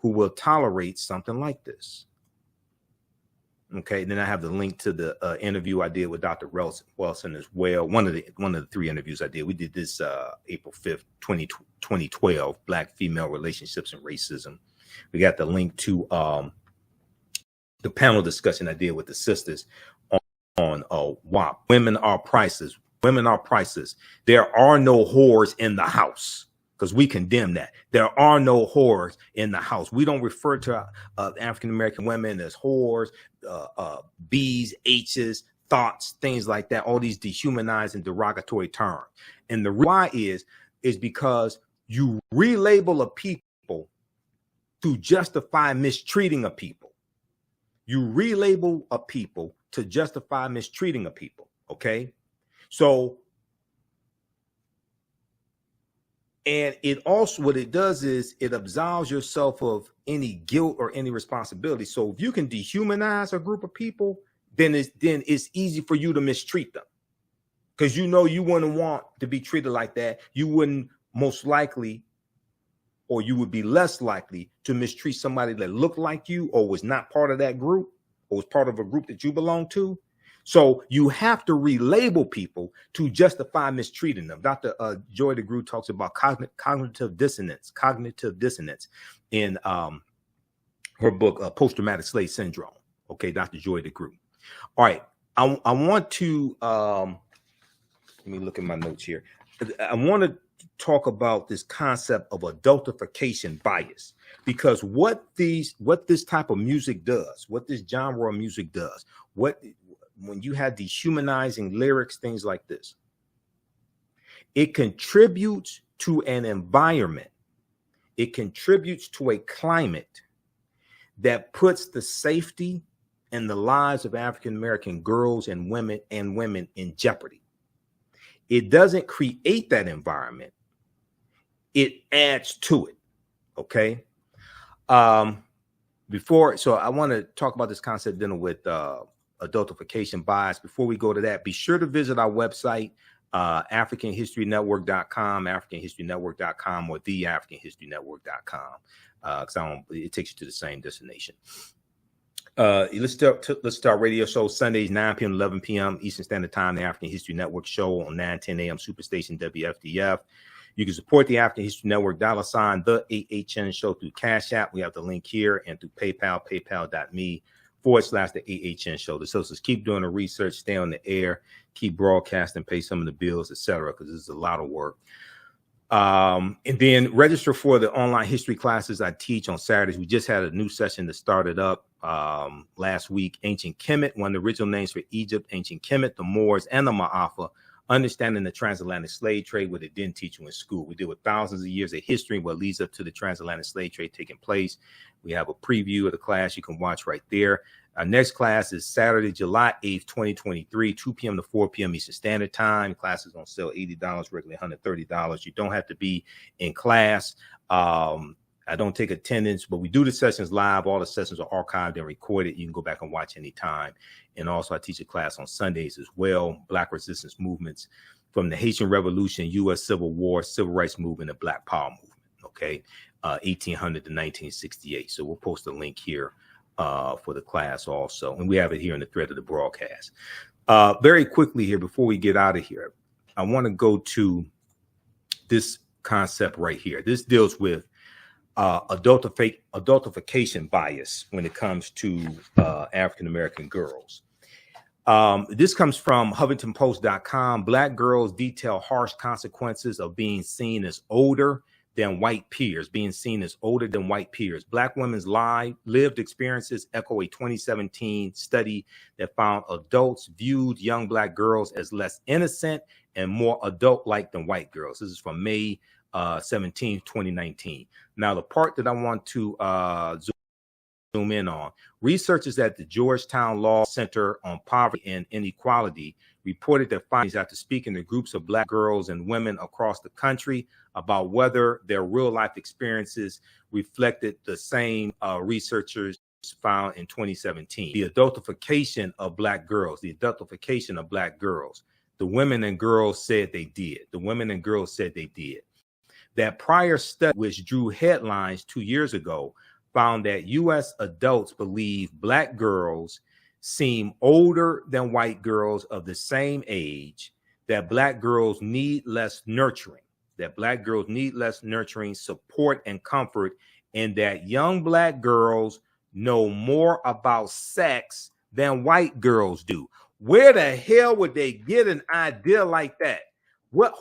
who will tolerate something like this. Okay, then I have the link to the interview I did with Dr. Welsing as well. One of the 3 interviews I did. We did this April 5th, 2012, Black Female Relationships and Racism. We got the link to the panel discussion I did with the sisters on WAP. Women are priceless. Women are priceless. There are no whores in the house, because we condemn that. There are no whores in the house. We don't refer to African-American women as whores, B's, H's, thoughts, things like that, all these dehumanizing, derogatory terms. And the why is because you relabel a people to justify mistreating a people. You relabel a people to justify mistreating a people, okay? So And it also, what it does is it absolves yourself of any guilt or any responsibility. So if you can dehumanize a group of people, then it's easy for you to mistreat them, because you know you wouldn't want to be treated like that. You wouldn't most likely, or you would be less likely to mistreat somebody that looked like you or was not part of that group or was part of a group that you belong to. So you have to relabel people to justify mistreating them. Dr. Joy DeGruy talks about cognitive dissonance in her book, Post-Traumatic Slave Syndrome. Okay, Dr. Joy DeGruy. All right, I want to, let me look at my notes here. I want to talk about this concept of adultification bias, because what this type of music does, what this genre of music does, when you have dehumanizing lyrics, things like this, it contributes to an environment, it contributes to a climate that puts the safety and the lives of African American girls and women in jeopardy. It doesn't create that environment, it adds to it. Okay. So I want to talk about this concept dealing with adultification bias. Before we go to that, be sure to visit our website, AfricanHistoryNetwork.com, AfricanHistoryNetwork.com, or TheAHNShow.com, because it takes you to the same destination. Let's start radio show Sundays 9 p.m. 11 p.m. Eastern Standard Time, the African History Network show on 9:10 a.m. Superstation WFDF. You can support the African History Network, $ the AHN show through Cash App. We have the link here, and through PayPal, paypal.me/the AHN show. The sources keep doing the research, stay on the air, keep broadcasting, pay some of the bills, etc., because this is a lot of work. And then register for the online history classes I teach on Saturdays. We just had a new session that started up last week. Ancient Kemet, one of the original names for Egypt, Ancient Kemet, the Moors, and the Ma'afa. Understanding the transatlantic slave trade, what it didn't teach you in school. We deal with thousands of years of history, what leads up to the transatlantic slave trade taking place. We have a preview of the class you can watch right there. Our next class is Saturday, July 8th, 2023, 2 p.m. to 4 p.m. Eastern Standard Time. Classes on sale $80, regularly $130. You don't have to be in class. I don't take attendance, but we do the sessions live. All the sessions are archived and recorded. You can go back and watch anytime. And also I teach a class on Sundays as well, Black resistance movements from the Haitian Revolution, U.S. Civil War, Civil Rights Movement, and Black Power Movement, okay, 1800 to 1968. So we'll post a link here for the class also. And we have it here in the thread of the broadcast. Very quickly here, before we get out of here, I want to go to this concept right here. This deals with adultification bias when it comes to African-American girls. This comes from HuffingtonPost.com. Black girls detail harsh consequences of being seen as older than white peers. Black women's lived experiences echo a 2017 study that found adults viewed young Black girls as less innocent and more adult-like than white girls. This is from May 17, 2019. Now, the part that I want to zoom in on, researchers at the Georgetown Law Center on Poverty and Inequality reported their findings after speaking to groups of Black girls and women across the country about whether their real life experiences reflected the same researchers found in 2017. The adultification of Black girls. The women and girls said they did. That prior study, which drew headlines 2 years ago, found that U.S. adults believe Black girls seem older than white girls of the same age, that Black girls need less nurturing, support, and comfort, and that young Black girls know more about sex than white girls do. Where the hell would they get an idea like that? What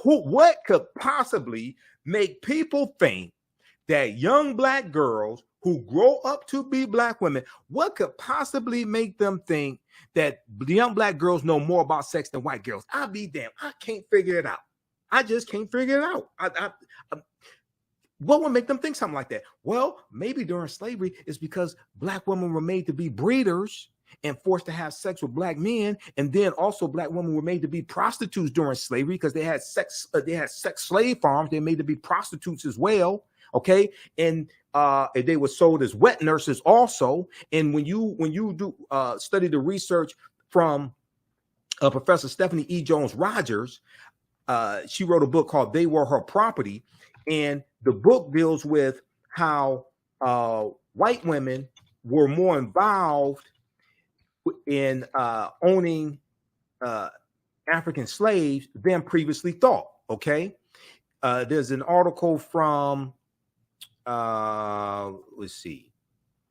could possibly make people think that young Black girls who grow up to be Black women, what could possibly make them think that young Black girls know more about sex than white girls? I'll be damned. I can't figure it out. I just can't figure it out. What would make them think something like that? Well, maybe during slavery it's because Black women were made to be breeders, and forced to have sex with black men. And then also black women were made to be prostitutes during slavery because they had sex slave farms. They made to be prostitutes as well. Okay. And they were sold as wet nurses also. And when you do study the research from Professor Stephanie E. Jones Rogers, she wrote a book called They Were Her Property. And the book deals with how white women were more involved in owning African slaves than previously thought. Okay. There's an article from, let's see,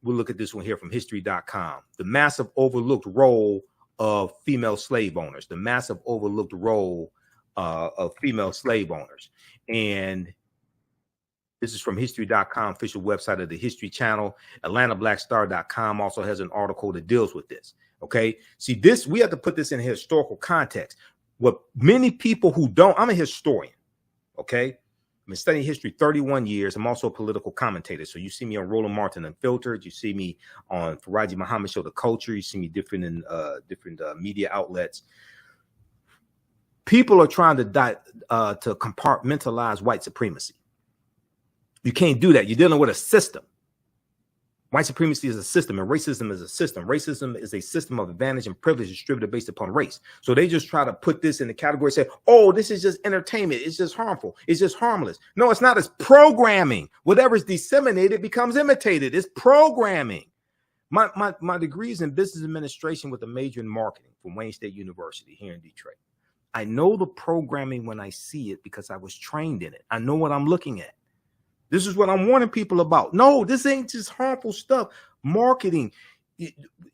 we'll look at this one here from history.com. The massive overlooked role of female slave owners, the massive overlooked role of female slave owners. And this is from history.com, official website of the History Channel. AtlantaBlackStar.com also has an article that deals with this. Okay. See, this, we have to put this in historical context. What many people who don't, I'm a historian. Okay. I've been studying history 31 years. I'm also a political commentator. So you see me on Roland Martin Unfiltered. You see me on Faraji Muhammad Show, The Culture. You see me different in different media outlets. People are trying to compartmentalize white supremacy. You can't do that. You're dealing with a system. White supremacy is a system, and racism is a system. Racism is a system of advantage and privilege distributed based upon race. So they just try to put this in the category, say, oh, this is just entertainment. It's just harmful. It's just harmless. No, it's not. It's programming. Whatever is disseminated becomes imitated. It's programming. My degree is in business administration with a major in marketing from Wayne State University here in Detroit. I know the programming when I see it because I was trained in it. I know what I'm looking at. This is what I'm warning people about. No, this ain't just harmful stuff. Marketing.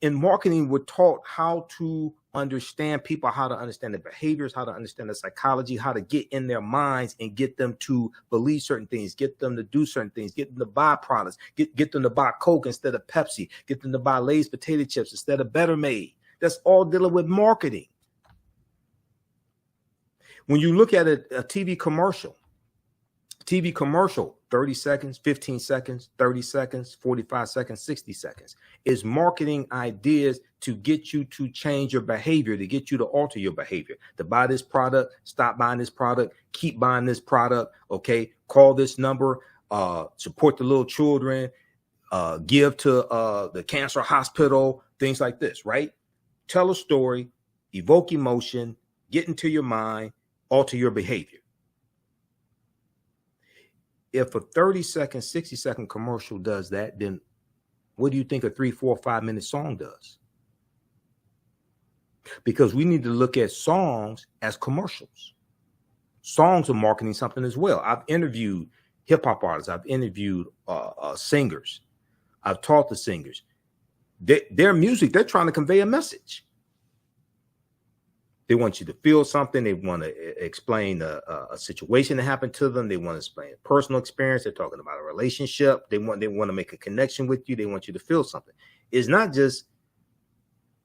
In marketing, we're taught how to understand people, how to understand their behaviors, how to understand their psychology, how to get in their minds and get them to believe certain things, get them to do certain things, get them to buy products, get them to buy Coke instead of Pepsi, get them to buy Lay's potato chips instead of Better Made. That's all dealing with marketing. When you look at a TV commercial, 30 seconds, 15 seconds, 30 seconds, 45 seconds, 60 seconds is marketing ideas to get you to change your behavior, to get you to alter your behavior, to buy this product, stop buying this product, keep buying this product. Okay. Call this number, support the little children, give to the cancer hospital, things like this, right? Tell a story, evoke emotion, get into your mind, alter your behavior. If a 30-second, 60-second commercial does that, then what do you think a 3, 4, 5-minute song does? Because we need to look at songs as commercials. Songs are marketing something as well. I've interviewed hip hop artists. I've interviewed singers. I've taught the singers. Their music, they're trying to convey a message. They want you to feel something. They want to explain a situation that happened to them. They want to explain a personal experience. They're talking about a relationship. They want to make a connection with you. They want you to feel something. It's not just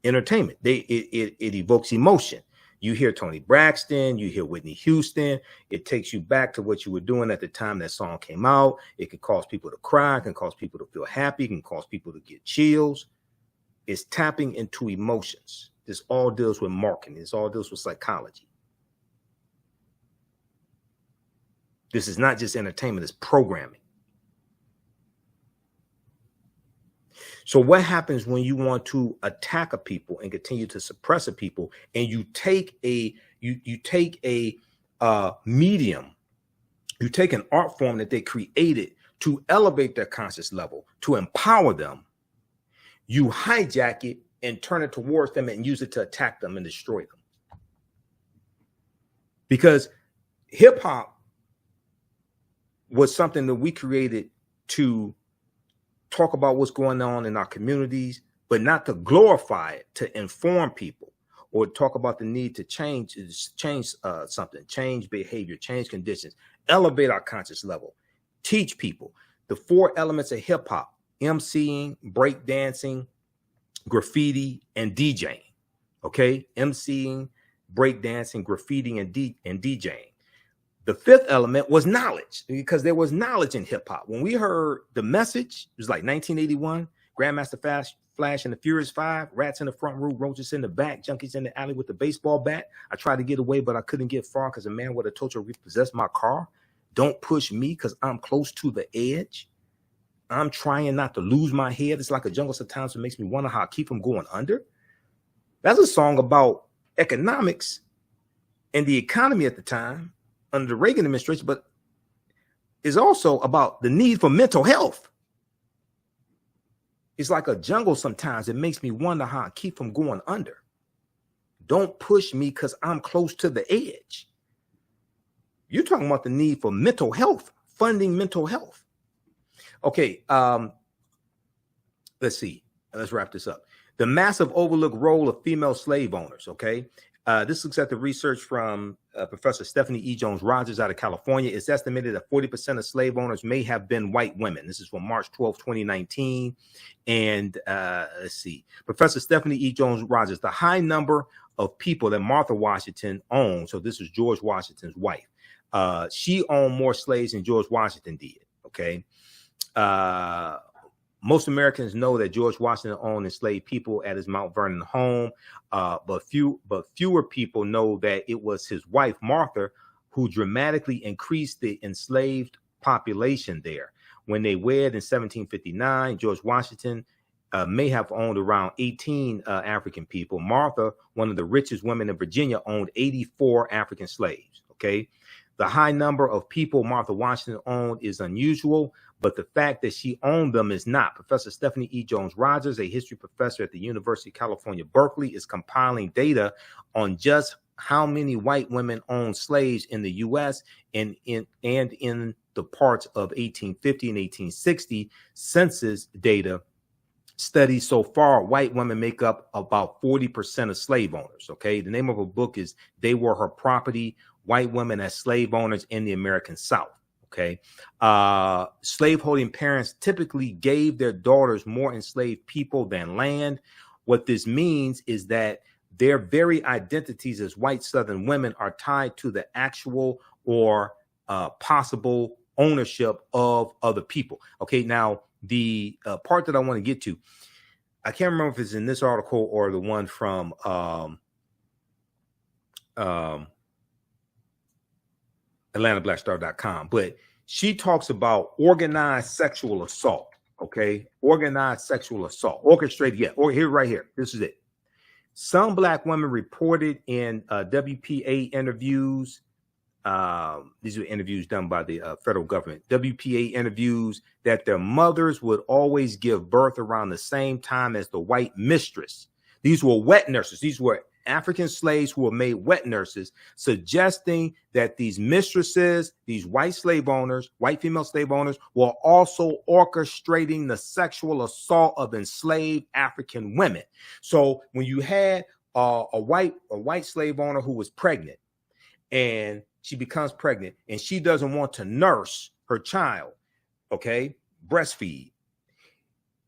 entertainment. It evokes emotion. You hear Toni Braxton, you hear Whitney Houston. It takes you back to what you were doing at the time that song came out. It can cause people to cry. It can cause people to feel happy. It can cause people to get chills. It's tapping into emotions. This all deals with marketing. This all deals with psychology. This is not just entertainment, it's programming. So what happens when you want to attack a people and continue to suppress a people, and you take a medium, you take an art form that they created to elevate their conscious level, to empower them, you hijack it and turn it towards them and use it to attack them and destroy them. Because hip hop was something that we created to talk about what's going on in our communities, but not to glorify it, to inform people or talk about the need to change something, change behavior, change conditions, elevate our conscious level, teach people the 4 elements of hip hop: MCing, breakdancing, graffiti, and DJing. Okay, MCing, breakdancing, graffiti, and DJing. The 5th element was knowledge, because there was knowledge in hip hop. When we heard The Message, it was like 1981, Grandmaster Flash and the Furious Five, rats in the front room, roaches in the back, junkies in the alley with the baseball bat. I tried to get away, but I couldn't get far because a man would have told you to repossess my car. Don't push me because I'm close to the edge. I'm trying not to lose my head. It's like a jungle sometimes. It makes me wonder how I keep from going under. That's a song about economics and the economy at the time under the Reagan administration, but is also about the need for mental health. It's like a jungle sometimes. It makes me wonder how I keep from going under. Don't push me because I'm close to the edge. You're talking about the need for mental health, funding mental health. Okay, let's see. Let's wrap this up. The massive overlooked role of female slave owners, okay? This looks at the research from Professor Stephanie E. Jones-Rogers out of California. It's estimated that 40% of slave owners may have been white women. This is from March 12, 2019. And let's see. Professor Stephanie E. Jones-Rogers, the high number of people that Martha Washington owned, so this is George Washington's wife, she owned more slaves than George Washington did, okay? Most Americans know that George Washington owned enslaved people at his Mount Vernon home, but fewer people know that it was his wife, Martha, who dramatically increased the enslaved population there. When they wed in 1759, George Washington may have owned around 18 African people. Martha, one of the richest women in Virginia, owned 84 African slaves, okay? The high number of people Martha Washington owned is unusual, but the fact that she owned them is not. Professor Stephanie E. Jones-Rogers, a history professor at the University of California, Berkeley, is compiling data on just how many white women owned slaves in the U.S. and in the parts of 1850 and 1860 census data studies. So far, white women make up about 40% of slave owners. Okay, the name of a book is "They Were Her Property: White Women as Slave Owners in the American South." Okay, slaveholding parents typically gave their daughters more enslaved people than land. What this means is that their very identities as white Southern women are tied to the actual or possible ownership of other people. Okay, now the part that I want to get to, I can't remember if it's in this article or the one from AtlantaBlackStar.com, but she talks about organized sexual assault. Okay, organized sexual assault, orchestrated. Yeah, or here, right here. This is it. Some Black women reported in WPA interviews. These were interviews done by the federal government. WPA interviews that their mothers would always give birth around the same time as the white mistress. These were wet nurses. These were African slaves who were made wet nurses, suggesting that these mistresses, these white slave owners, white female slave owners, were also orchestrating the sexual assault of enslaved African women. So when you had a white slave owner who was pregnant, and she becomes pregnant, and she doesn't want to nurse her child, okay, breastfeed.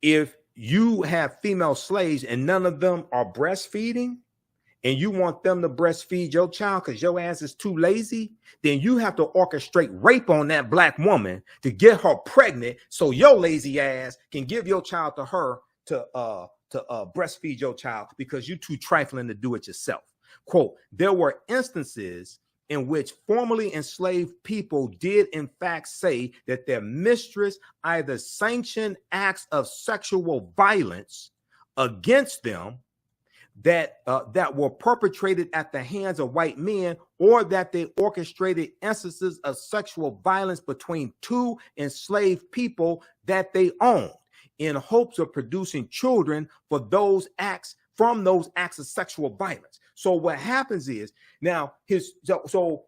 If you have female slaves and none of them are breastfeeding, and you want them to breastfeed your child because your ass is too lazy, then you have to orchestrate rape on that Black woman to get her pregnant so your lazy ass can give your child to her to breastfeed your child because you're too trifling to do it yourself. Quote, there were instances in which formerly enslaved people did in fact say that their mistress either sanctioned acts of sexual violence against them that were perpetrated at the hands of white men, or that they orchestrated instances of sexual violence between two enslaved people that they owned in hopes of producing children for those acts, from those acts of sexual violence. So what happens is now the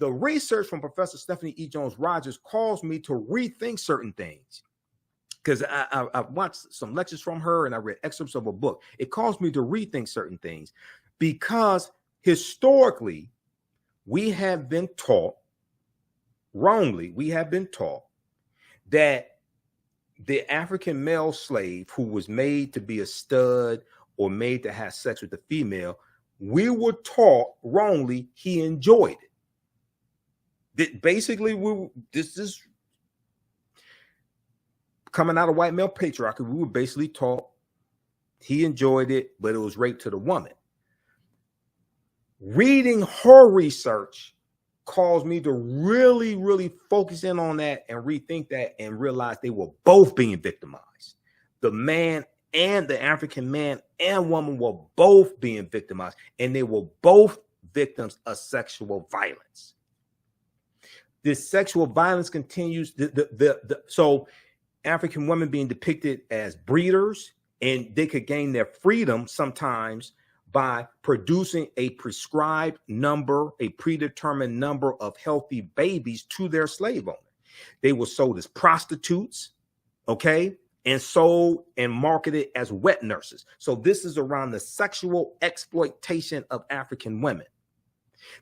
research from Professor Stephanie E. Jones-Rogers caused me to rethink certain things. Because I've watched some lectures from her and I read excerpts of a book. It caused me to rethink certain things because historically we have been taught, wrongly, we have been taught that the African male slave who was made to be a stud or made to have sex with the female, we were taught wrongly he enjoyed it. That basically, this is coming out of white male patriarchy. We were basically taught He enjoyed it, but it was rape to the woman. Reading her research caused me to really, really focus in on that and rethink that and realize they were both being victimized. The man and the African man and woman were both being victimized, and they were both victims of sexual violence. This sexual violence continues. So African women being depicted as breeders, and they could gain their freedom sometimes by producing a prescribed number, a predetermined number of healthy babies to their slave owner. They were sold as prostitutes, okay, and sold and marketed as wet nurses. So this is around the sexual exploitation of African women.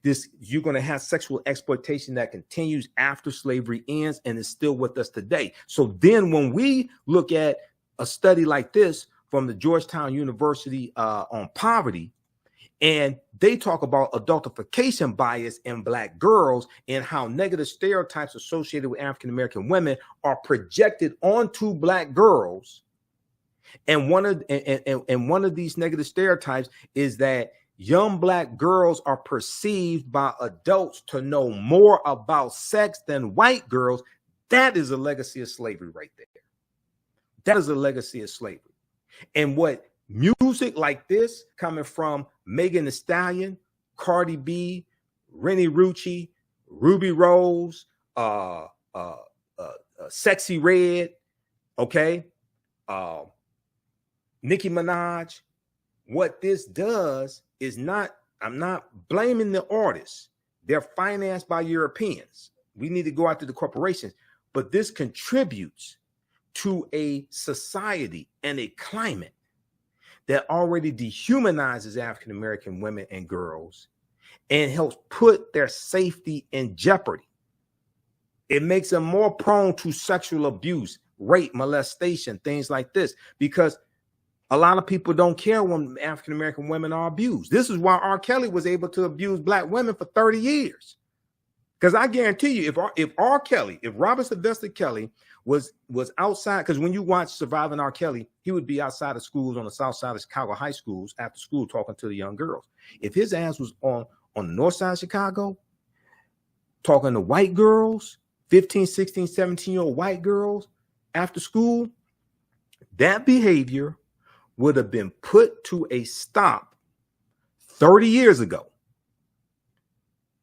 You're going to have sexual exploitation that continues after slavery ends and is still with us today. So then when we look at a study like this from the Georgetown University on poverty, and they talk about adultification bias in Black girls and how negative stereotypes associated with African-American women are projected onto Black girls. And one of these negative stereotypes is that young Black girls are perceived by adults to know more about sex than white girls. That is a legacy of slavery right there. That is a legacy of slavery. And what music like this coming from Megan Thee Stallion, Cardi B, Rennie Rucci, Ruby Rose, Sexy Red, okay, Nicki Minaj, what this does is I'm not blaming the artists. They're financed by Europeans. We need to go after the corporations, but this contributes to a society and a climate that already dehumanizes African-American women and girls and helps put their safety in jeopardy. It makes them more prone to sexual abuse, rape, molestation, things like this, because a lot of people don't care when African-American women are abused. This is why R. Kelly was able to abuse Black women for 30 years. Because I guarantee you, if Robert Sylvester Kelly was outside, because when you watch Surviving R. Kelly, he would be outside of schools on the south side of Chicago high schools after school talking to the young girls. If his ass was on the north side of Chicago talking to white girls, 15, 16, 17-year-old white girls after school, that behavior would have been put to a stop 30 years ago.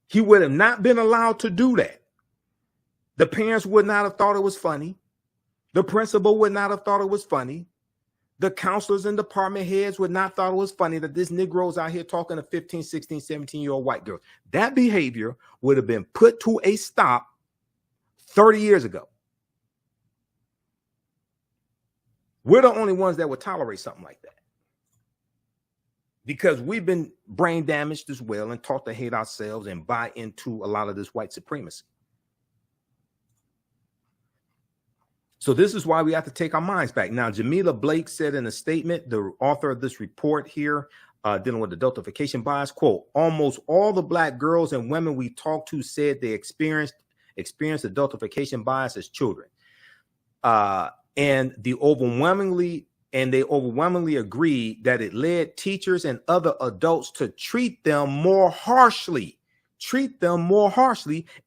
He would have not been allowed to do that. The parents would not have thought it was funny. The principal would not have thought it was funny. The counselors and department heads would not thought it was funny that this Negro's out here talking to 15, 16, 17-year-old white girls. That behavior would have been put to a stop 30 years ago. We're the only ones that would tolerate something like that, because we've been brain damaged as well and taught to hate ourselves and buy into a lot of this white supremacy. So this is why we have to take our minds back. Now, Jamila Blake said in a statement, the author of this report here, dealing with adultification bias, quote, almost all the Black girls and women we talked to said they experienced adultification bias as children. And they overwhelmingly agree that it led teachers and other adults to treat them more harshly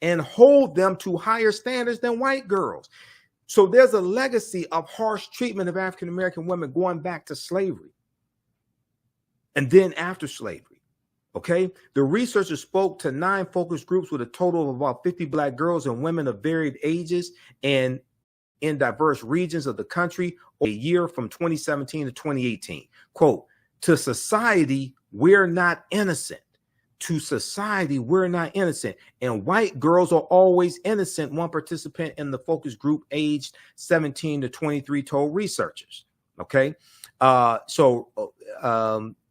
and hold them to higher standards than white girls. So there's a legacy of harsh treatment of African-American women going back to slavery and then after slavery. Okay. The researchers spoke to 9 focus groups with a total of about 50 Black girls and women of varied ages and in diverse regions of the country a year from 2017 to 2018. Quote, to society, we're not innocent. To society, we're not innocent. And white girls are always innocent, one participant in the focus group aged 17 to 23 told researchers. Okay.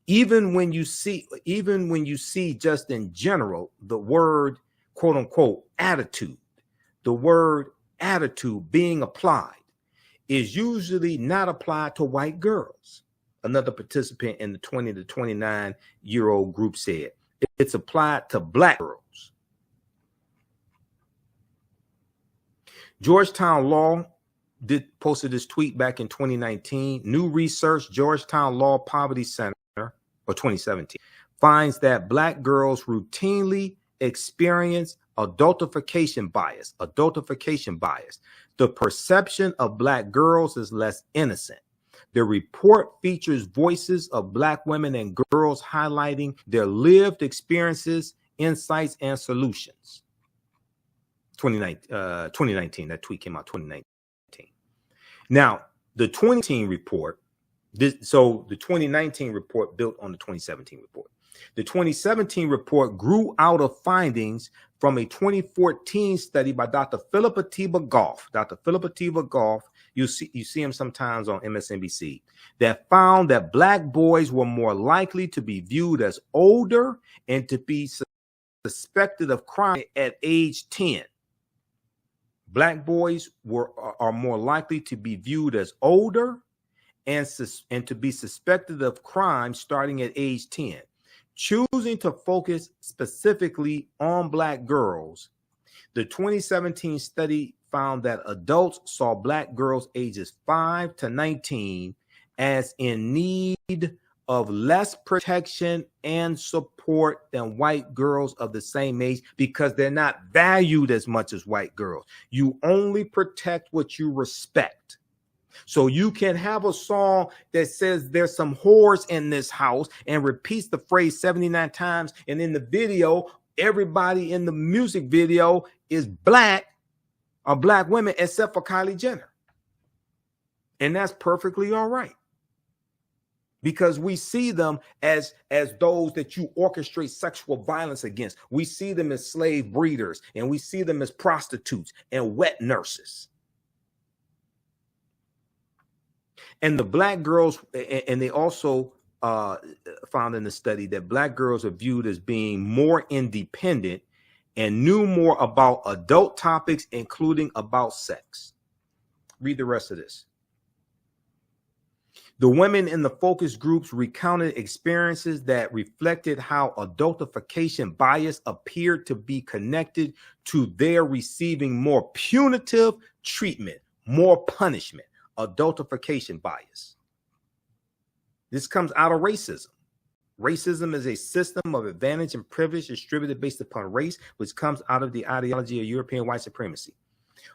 Even when you see just in general, the word, quote unquote, attitude, the word attitude being applied is usually not applied to white girls. Another participant in the 20 to 29-year-old group said it's applied to Black girls. Georgetown Law posted this tweet back in 2019. New research, Georgetown Law Poverty Center, or 2017, finds that Black girls routinely experience adultification bias. Adultification bias. The perception of Black girls is less innocent. The report features voices of Black women and girls highlighting their lived experiences, insights, and solutions. 2019, that tweet came out 2019. Now, the 2019 report, so the 2019 report built on the 2017 report. The 2017 report grew out of findings from a 2014 study by Dr. Philip Atiba Goff. Dr. Philip Atiba Goff, you see him sometimes on MSNBC, that found that Black boys were more likely to be viewed as older and to be suspected of crime at age 10. Black boys are more likely to be viewed as older and to be suspected of crime starting at age 10. Choosing to focus specifically on Black girls, the 2017 study found that adults saw Black girls ages 5 to 19 as in need of less protection and support than white girls of the same age because they're not valued as much as white girls. You only protect what you respect. So you can have a song that says there's some whores in this house and repeats the phrase 79 times. And in the video, everybody in the music video is Black or Black women except for Kylie Jenner. And that's perfectly all right. Because we see them as those that you orchestrate sexual violence against. We see them as slave breeders, and we see them as prostitutes and wet nurses. And the Black girls, and they also found in the study that Black girls are viewed as being more independent and knew more about adult topics, including about sex. Read the rest of this. The women in the focus groups recounted experiences that reflected how adultification bias appeared to be connected to their receiving more punitive treatment, more punishment. Adultification bias. This comes out of racism. Racism is a system of advantage and privilege distributed based upon race, which comes out of the ideology of European white supremacy.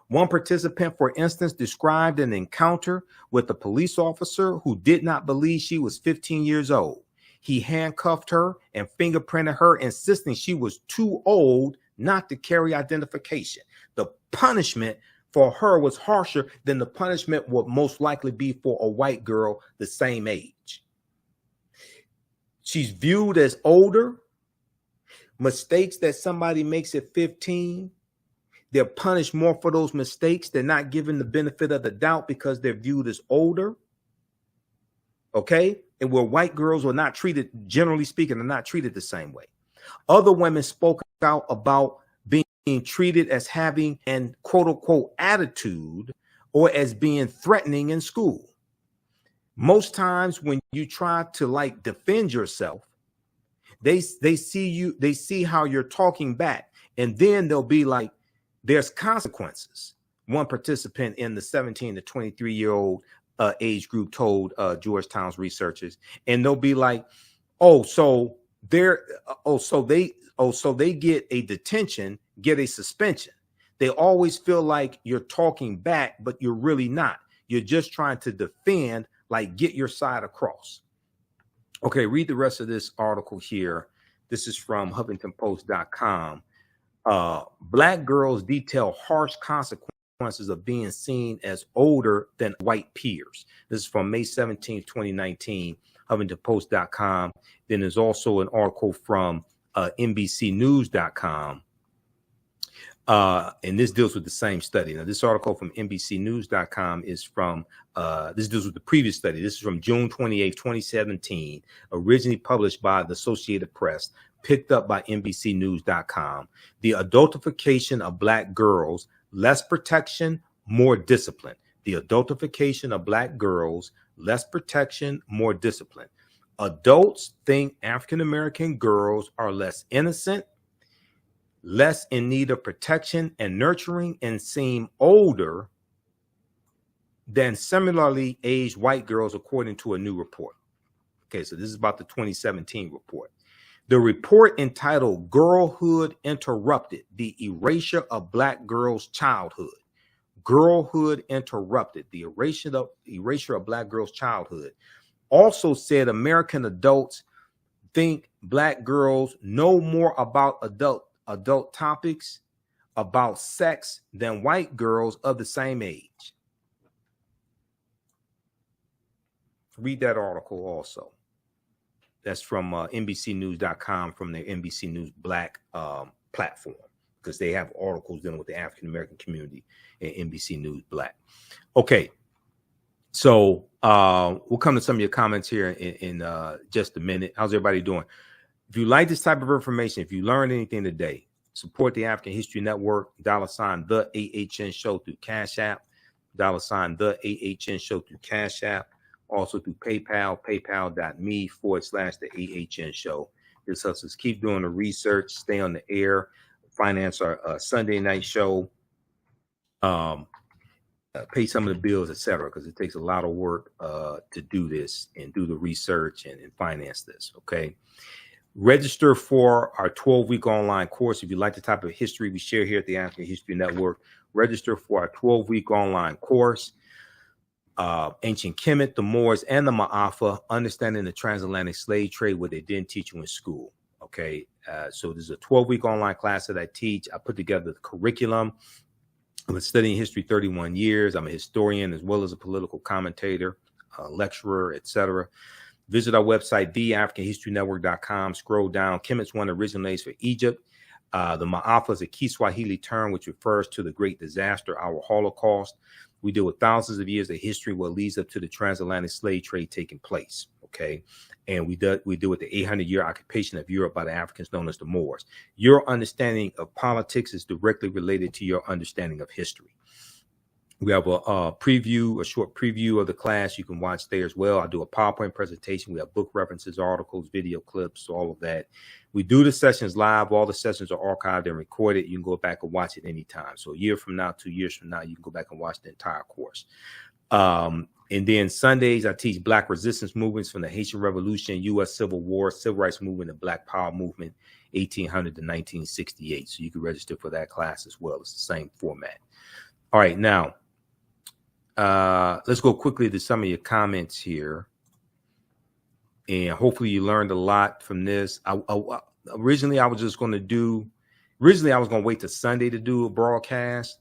One participant, for instance, described an encounter with a police officer who did not believe she was 15 years old. He handcuffed her and fingerprinted her, insisting she was too old not to carry identification. The punishment for her was harsher than the punishment would most likely be for a white girl the same age. She's viewed as older. Mistakes that somebody makes at 15, they're punished more for those mistakes. They're not given the benefit of the doubt because they're viewed as older. Okay? And where white girls are not treated, generally speaking, are not treated the same way. Other women spoke out about being treated as having an quote unquote attitude or as being threatening in school. Most times when you try to like defend yourself, they see how you're talking back, and then they'll be like, there's consequences. One participant in the 17 to 23-year-old age group told Georgetown's researchers, and they'll be like, so they get a detention, get a suspension. They always feel like you're talking back, but you're really not. You're just trying to defend, like get your side across. Okay, read the rest of this article here. This is from HuffingtonPost.com. Black girls detail harsh consequences of being seen as older than white peers. This is from May 17, 2019, HuffingtonPost.com. Then there's also an article from NBCNews.com. And this deals with the same study. Now, this article from NBCNews.com is from, this deals with the previous study. This is from June 28, 2017, originally published by the Associated Press, picked up by NBCNews.com. The adultification of Black girls, less protection, more discipline. The adultification of Black girls, less protection, more discipline. Adults think African-American girls are less innocent, less in need of protection and nurturing, and seem older than similarly aged white girls, according to a new report. Okay, so this is about the 2017 report. The report, entitled Girlhood Interrupted, the Erasure of Black Girls' Childhood. Girlhood Interrupted, the erasure of Black girls' childhood, also said American adults think Black girls know more about adult topics about sex than white girls of the same age. Read that article also. That's from NBCnews.com, from their NBC News Black platform, because they have articles dealing with the African American community in NBC News Black. Okay, so we'll come to some of your comments here in just a minute. How's everybody doing? If you like this type of information, if you learned anything today, support the African History Network, $ the AHN Show through Cash App, $ the AHN Show through Cash App, also through PayPal, paypal.me/the AHN Show. This helps us keep doing the research, stay on the air, finance our Sunday night show, pay some of the bills, etc., because it takes a lot of work to do this and do the research and finance this. Okay. Register for our 12-week online course. If you like the type of history we share here at the African History Network, register for our 12-week online course. Ancient Kemet, the Moors, and the Ma'afa, understanding the transatlantic slave trade, what they didn't teach you in school. Okay, so there's a 12-week online class that I teach. I put together the curriculum. I've been studying history 31 years. I'm a historian as well as a political commentator, lecturer, etc. Visit our website, TheAHNShow.com. Scroll down. Kemet's one of the original names for Egypt. The Ma'afa is a Kiswahili term which refers to the great disaster, our Holocaust. We deal with thousands of years of history, what leads up to the transatlantic slave trade taking place. Okay, and we deal with the 800-year occupation of Europe by the Africans known as the Moors. Your understanding of politics is directly related to your understanding of history. We have a short preview of the class you can watch there as well. I do a PowerPoint presentation. We have book references, articles, video clips, all of that. We do the sessions live. All the sessions are archived and recorded. You can go back and watch it anytime. So a year from now, 2 years from now, you can go back and watch the entire course. And then Sundays, I teach Black resistance movements from the Haitian Revolution, U.S. Civil War, Civil Rights Movement, and Black Power Movement, 1800 to 1968. So you can register for that class as well. It's the same format. All right, now, let's go quickly to some of your comments here. And hopefully you learned a lot from this. Originally, I was going to wait till Sunday to do a broadcast.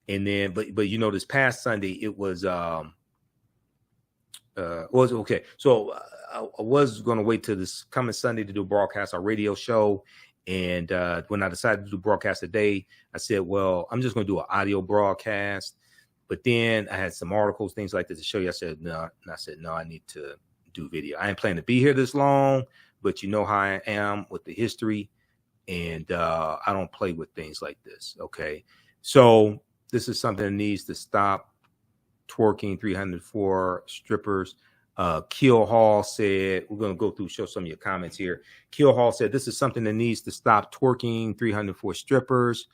And then, but you know, this past Sunday, it was okay. So I was going to wait till this coming Sunday to do a broadcast, our radio show. And when I decided to do broadcast today, I said, well, I'm just going to do an audio broadcast. But then I had some articles, things like this to show you. I said, no, I need to do video. I ain't planning to be here this long, but you know how I am with the history. And I don't play with things like this. Okay. So this is something that needs to stop. Twerking 304 strippers. Keel Hall said, we're going to go through, show some of your comments here. Keel Hall said, this is something that needs to stop. Twerking 304 strippers.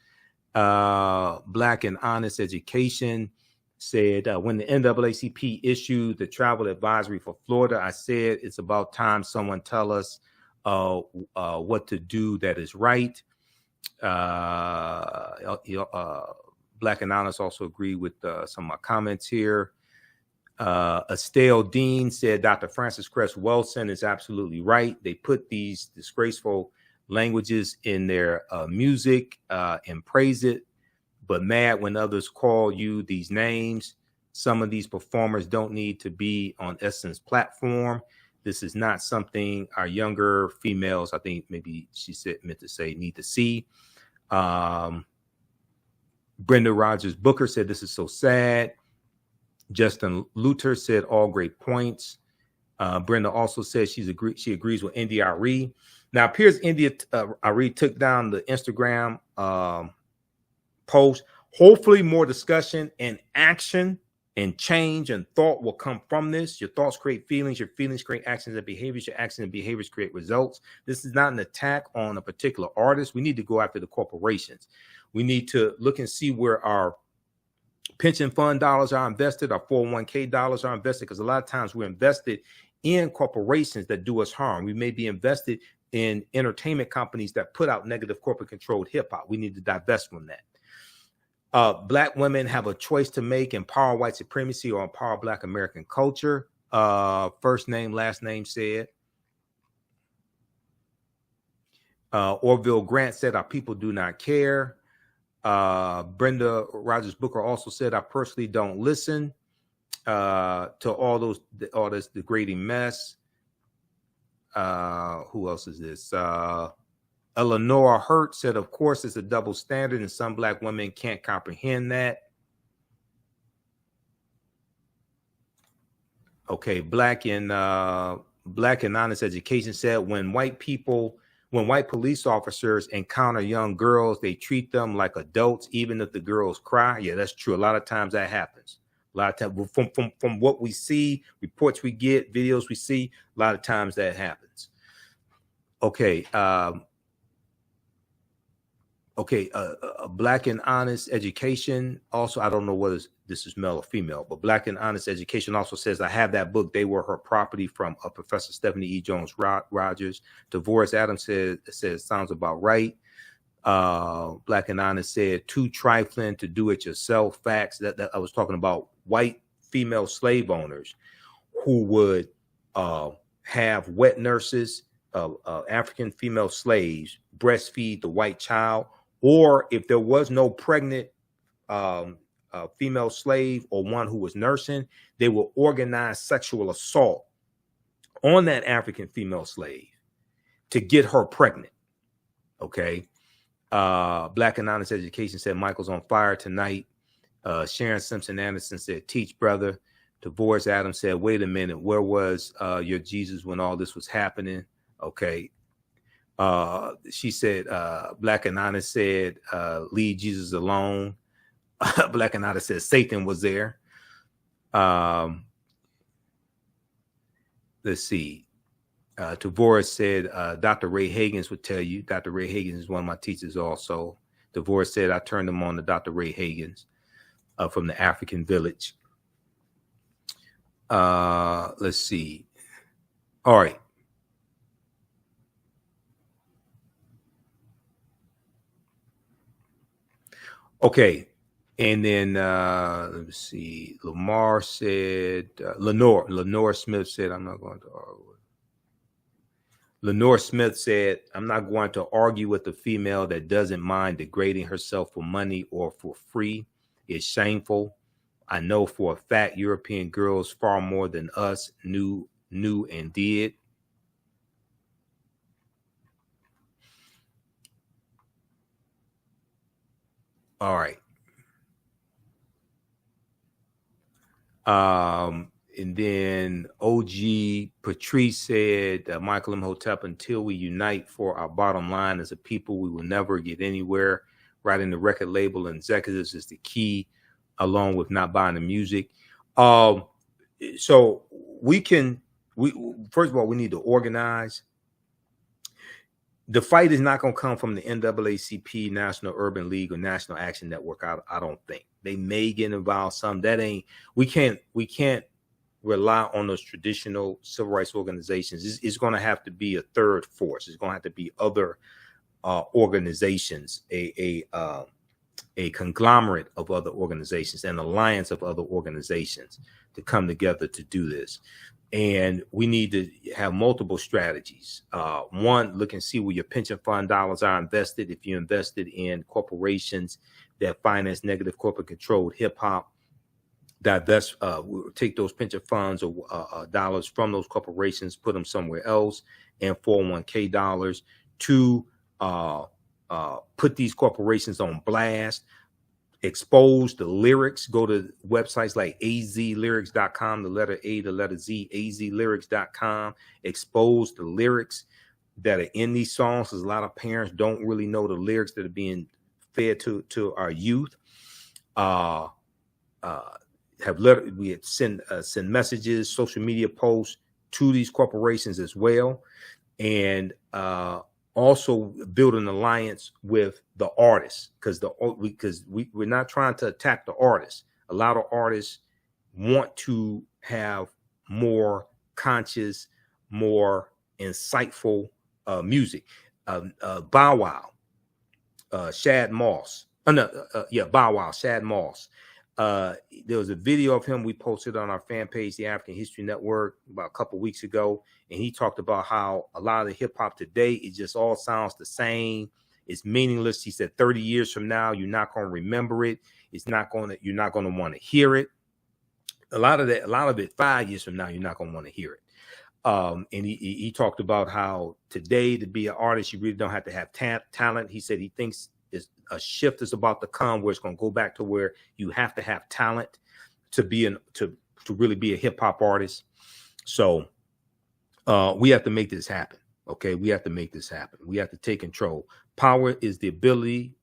Black and Honest Education said, when the NAACP issued the travel advisory for Florida, I said it's about time someone tell us what to do that is right. Black and Honest also agree with some of my comments here. Estelle Dean said Dr. Francis Cress Welsing is absolutely right. They put these disgraceful languages in their music and praise it, but mad when others call you these names. Some of these performers don't need to be on Essence platform. This is not something our younger females, I think maybe she meant to say, need to see. Brenda Rogers Booker said this is so sad. Justin Luther said all great points. Brenda also said she agrees with India.Arie. Now, it appears India.Arie took down the Instagram post. Hopefully more discussion and action and change and thought will come from this. Your thoughts create feelings. Your feelings create actions and behaviors. Your actions and behaviors create results. This is not an attack on a particular artist. We need to go after the corporations. We need to look and see where our pension fund dollars are invested, our 401k dollars are invested, because a lot of times we're invested in corporations that do us harm. We may be invested in entertainment companies that put out negative corporate controlled hip hop. We need to divest from that. Black women have a choice to make: empower white supremacy or empower Black American culture. First name, last name said. Orville Grant said, our people do not care. Brenda Rogers Booker also said, I personally don't listen to all this degrading mess. Who else is this? Eleanor Hurt said, of course, it's a double standard and some Black women can't comprehend that. Okay, Black and Honest Education said, when white police officers encounter young girls, they treat them like adults, even if the girls cry. Yeah, that's true. A lot of times that happens. A lot of times, from what we see, reports we get, videos we see, a lot of times that happens. Okay. Black and Honest Education also, I don't know whether this is male or female, but Black and Honest Education also says, I have that book, They Were Her Property, from Professor Stephanie E. Jones Rogers. Divorce Adams says sounds about right. Black and Honest said, too trifling to do it yourself. Facts. That I was talking about white female slave owners who would have wet nurses, African female slaves, breastfeed the white child, or if there was no pregnant female slave or one who was nursing, they will organize sexual assault on that African female slave to get her pregnant. Okay. Black and Honest Education said, Michael's on fire tonight. Sharon Simpson Anderson said, teach, brother. Divorce Adams said, wait a minute, where was your Jesus when all this was happening? Okay. She said, Black and Honest said, leave Jesus alone. Black and Honest said, Satan was there. Let's see. Divorce said, Dr. Ray Hagins would tell you. Dr. Ray Hagins is one of my teachers also. Divorce said, I turned them on to Dr. Ray Hagins from the African Village. Let's see. All right. Okay. And then let me see. Lamar said, Lenore Smith said, I'm not going to argue. Lenore Smith said, I'm not going to argue with a female that doesn't mind degrading herself for money or for free. It's shameful. I know for a fact European girls far more than us knew and did. All right. And then OG Patrice said, Michael Imhotep, until we unite for our bottom line as a people, we will never get anywhere. Writing the record label and executives is the key, along with not buying the music. So first of all, we need to organize. The fight is not going to come from the NAACP, National Urban League, or National Action Network. I don't think they may get involved. We can't rely on those traditional civil rights organizations. It's going to have to be a third force. It's going to have to be other organizations, a conglomerate of other organizations, an alliance of other organizations to come together to do this. And we need to have multiple strategies. One, look and see where your pension fund dollars are invested. If you're invested in corporations that finance negative corporate controlled hip hop, divest, take those pension funds or dollars from those corporations, put them somewhere else, and 401k dollars to put these corporations on blast. Expose the lyrics. Go to websites like azlyrics.com, the letter A, the letter Z, azlyrics.com. Expose the lyrics that are in these songs, because a lot of parents don't really know the lyrics that are being fed to our youth. We had send messages, social media posts to these corporations as well, and also build an alliance with the artists, because we're not trying to attack the artists. A lot of artists want to have more conscious, more insightful music. Bow Wow, Shad Moss. Bow Wow, Shad Moss. There was a video of him we posted on our fan page, the African History Network, about a couple weeks ago, and he talked about how a lot of the hip hop today, it just all sounds the same. It's meaningless. He said 30 years from now, you're not going to remember it. You're not going to want to hear it. A lot of it 5 years from now, you're not going to want to hear it. And he talked about how today, to be an artist, you really don't have to have talent. He said he thinks a shift is about to come where it's going to go back to where you have to have talent to be to really be a hip hop artist. So we have to make this happen. Okay, we have to make this happen. We have to take control. Power is the ability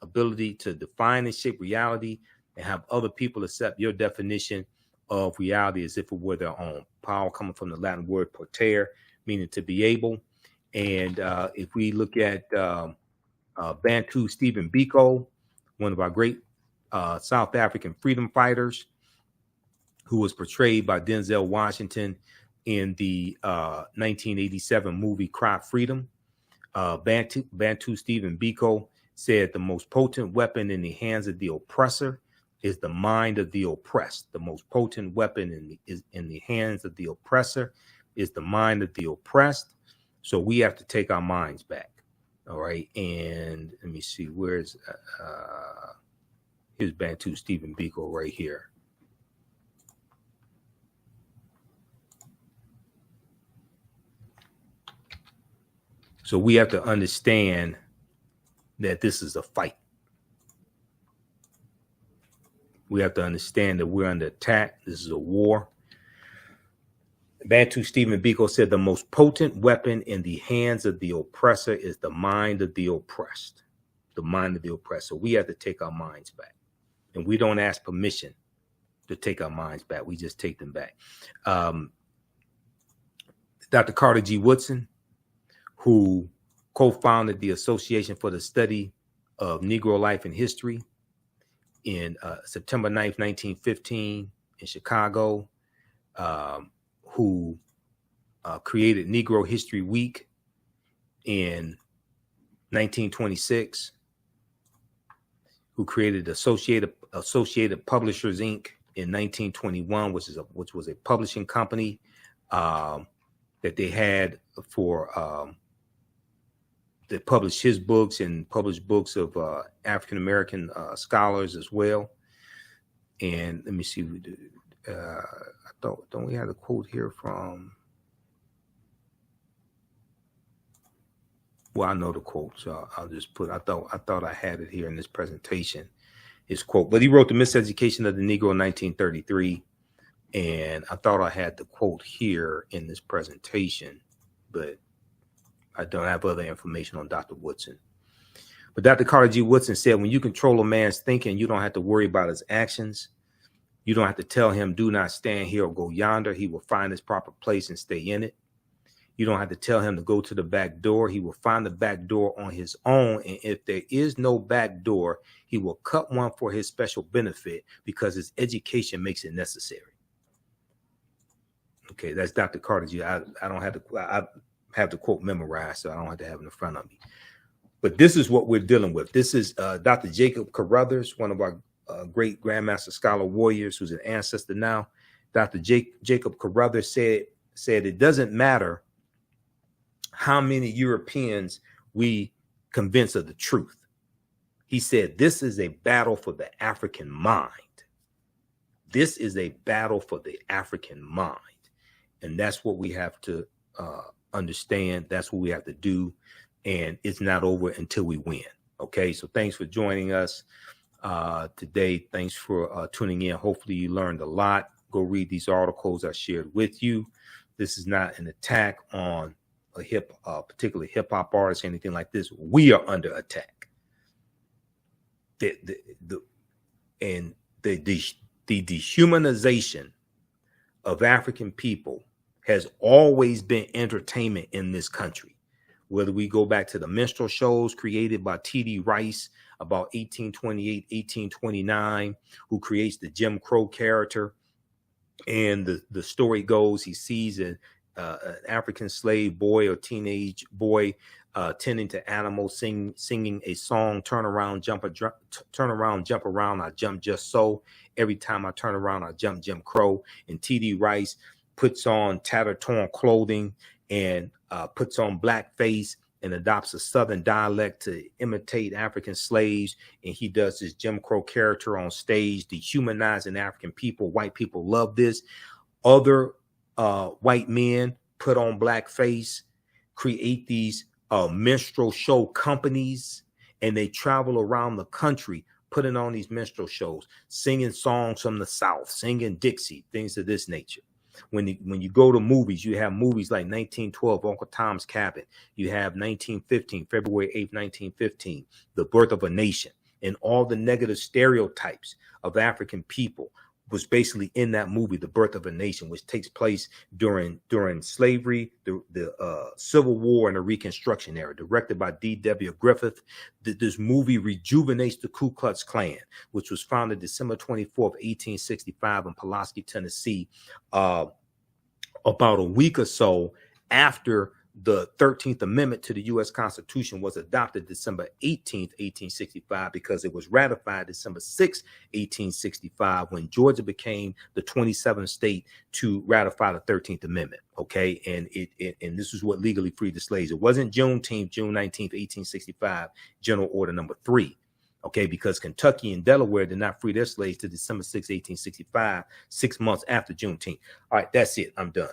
to define and shape reality and have other people accept your definition of reality as if it were their own. Power coming from the Latin word potere, meaning to be able. And if we look at Bantu Stephen Biko, one of our great South African freedom fighters, who was portrayed by Denzel Washington in the 1987 movie Cry Freedom. Bantu Stephen Biko said the most potent weapon in the hands of the oppressor is the mind of the oppressed. The most potent weapon in the hands of the oppressor is the mind of the oppressed. So we have to take our minds back. All right. And let me see, here's Bantu Stephen Biko right here. So we have to understand that this is a fight. We have to understand that we're under attack. This is a war. Bantu Stephen Biko said the most potent weapon in the hands of the oppressor is the mind of the oppressed. The mind of the oppressed. So we have to take our minds back. And we don't ask permission to take our minds back. We just take them back. Dr. Carter G. Woodson, who co-founded the Association for the Study of Negro Life and History in September 9th, 1915 in Chicago, who created Negro History Week in 1926, who created Associated Publishers, Inc. in 1921, which was a publishing company that they had for that published his books and published books of African American scholars as well. And let me see, don't we have a quote here from? Well, I know the quote, so I'll just put. I thought I had it here in this presentation. His quote, but he wrote The Miseducation of the Negro in 1933, and I thought I had the quote here in this presentation, but I don't have other information on Dr. Woodson. But Dr. Carter G. Woodson said, when you control a man's thinking, you don't have to worry about his actions. You don't have to tell him, do not stand here or go yonder. He will find his proper place and stay in it. You don't have to tell him to go to the back door. He will find the back door on his own. And if there is no back door, he will cut one for his special benefit because his education makes it necessary. Okay, that's Dr. Carter G. I have the quote memorized, so I don't have to have it in front of me. But this is what we're dealing with. This is Dr. Jacob Carruthers, one of our great Grandmaster Scholar Warriors, who's an ancestor now. Dr. Jacob Carruthers said it doesn't matter how many Europeans we convince of the truth. He said, this is a battle for the African mind. This is a battle for the African mind. And that's what we have to understand. That's what we have to do. And it's not over until we win. Okay, so thanks for joining us today. Thanks for tuning in. Hopefully you learned a lot. Go read these articles I shared with you. This is not an attack on a particular hip hop artist or anything like this. We are under attack. The dehumanization of African people has always been entertainment in this country. whether we go back to the minstrel shows created by T.D. Rice about 1828, 1829, who creates the Jim Crow character. And the story goes, he sees an African slave boy or teenage boy tending to animals, singing a song, turn around, jump around, I jump just so. Every time I turn around, I jump Jim Crow. And T.D. Rice puts on tattered, torn clothing and puts on blackface and adopts a Southern dialect to imitate African slaves. And he does this Jim Crow character on stage, dehumanizing African people. White people love this. Other white men put on blackface, create these minstrel show companies, and they travel around the country putting on these minstrel shows, singing songs from the South, singing Dixie, things of this nature. When you go to movies, you have movies like 1912, Uncle Tom's Cabin. You have 1915, February 8th, 1915, The Birth of a Nation. And all the negative stereotypes of African people was basically in that movie, The Birth of a Nation, which takes place during slavery, the Civil War, and the Reconstruction era, directed by D.W. Griffith. This movie rejuvenates the Ku Klux Klan, which was founded December 24th, 1865 in Pulaski, Tennessee, about a week or so after the 13th Amendment to the U.S. Constitution was adopted December 18th, 1865, because it was ratified December 6th, 1865, when Georgia became the 27th state to ratify the 13th Amendment. Okay, and this is what legally freed the slaves. It wasn't Juneteenth, June 19th, 1865, General Order Number 3. Okay, because Kentucky and Delaware did not free their slaves to December 6, 1865, 6 months after Juneteenth. All right, that's it. I'm done,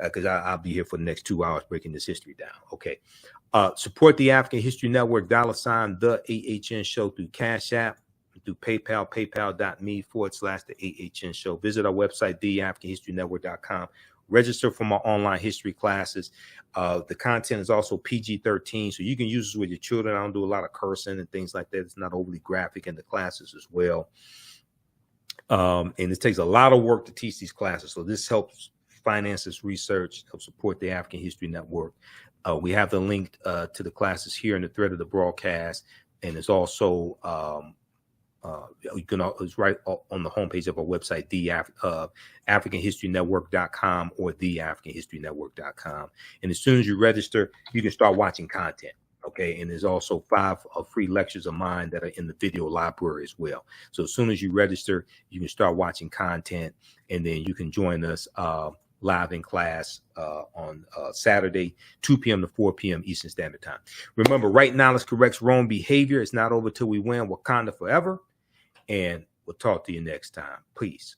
because I'll be here for the next 2 hours breaking this history down. Okay, support the African History Network, $ the AHN Show through Cash App, through PayPal, paypal.me/the AHN Show. Visit our website, TheAHNShow.com. Register for my online history classes. The content is also PG-13, so you can use this with your children. I don't do a lot of cursing and things like that. It's not overly graphic in the classes as well. And it takes a lot of work to teach these classes. So this helps finance this research, help support the African History Network. We have the link to the classes here in the thread of the broadcast. And it's also it's right on the homepage of our website, AfricanHistoryNetwork.com or TheAfricanHistoryNetwork.com. And as soon as you register, you can start watching content. Okay, and there's also 5 free lectures of mine that are in the video library as well. So as soon as you register, you can start watching content, and then you can join us live in class on Saturday, 2 p.m. to 4 p.m. Eastern Standard Time. Remember, right knowledge corrects wrong behavior. It's not over till we win. Wakanda forever. And we'll talk to you next time. Peace.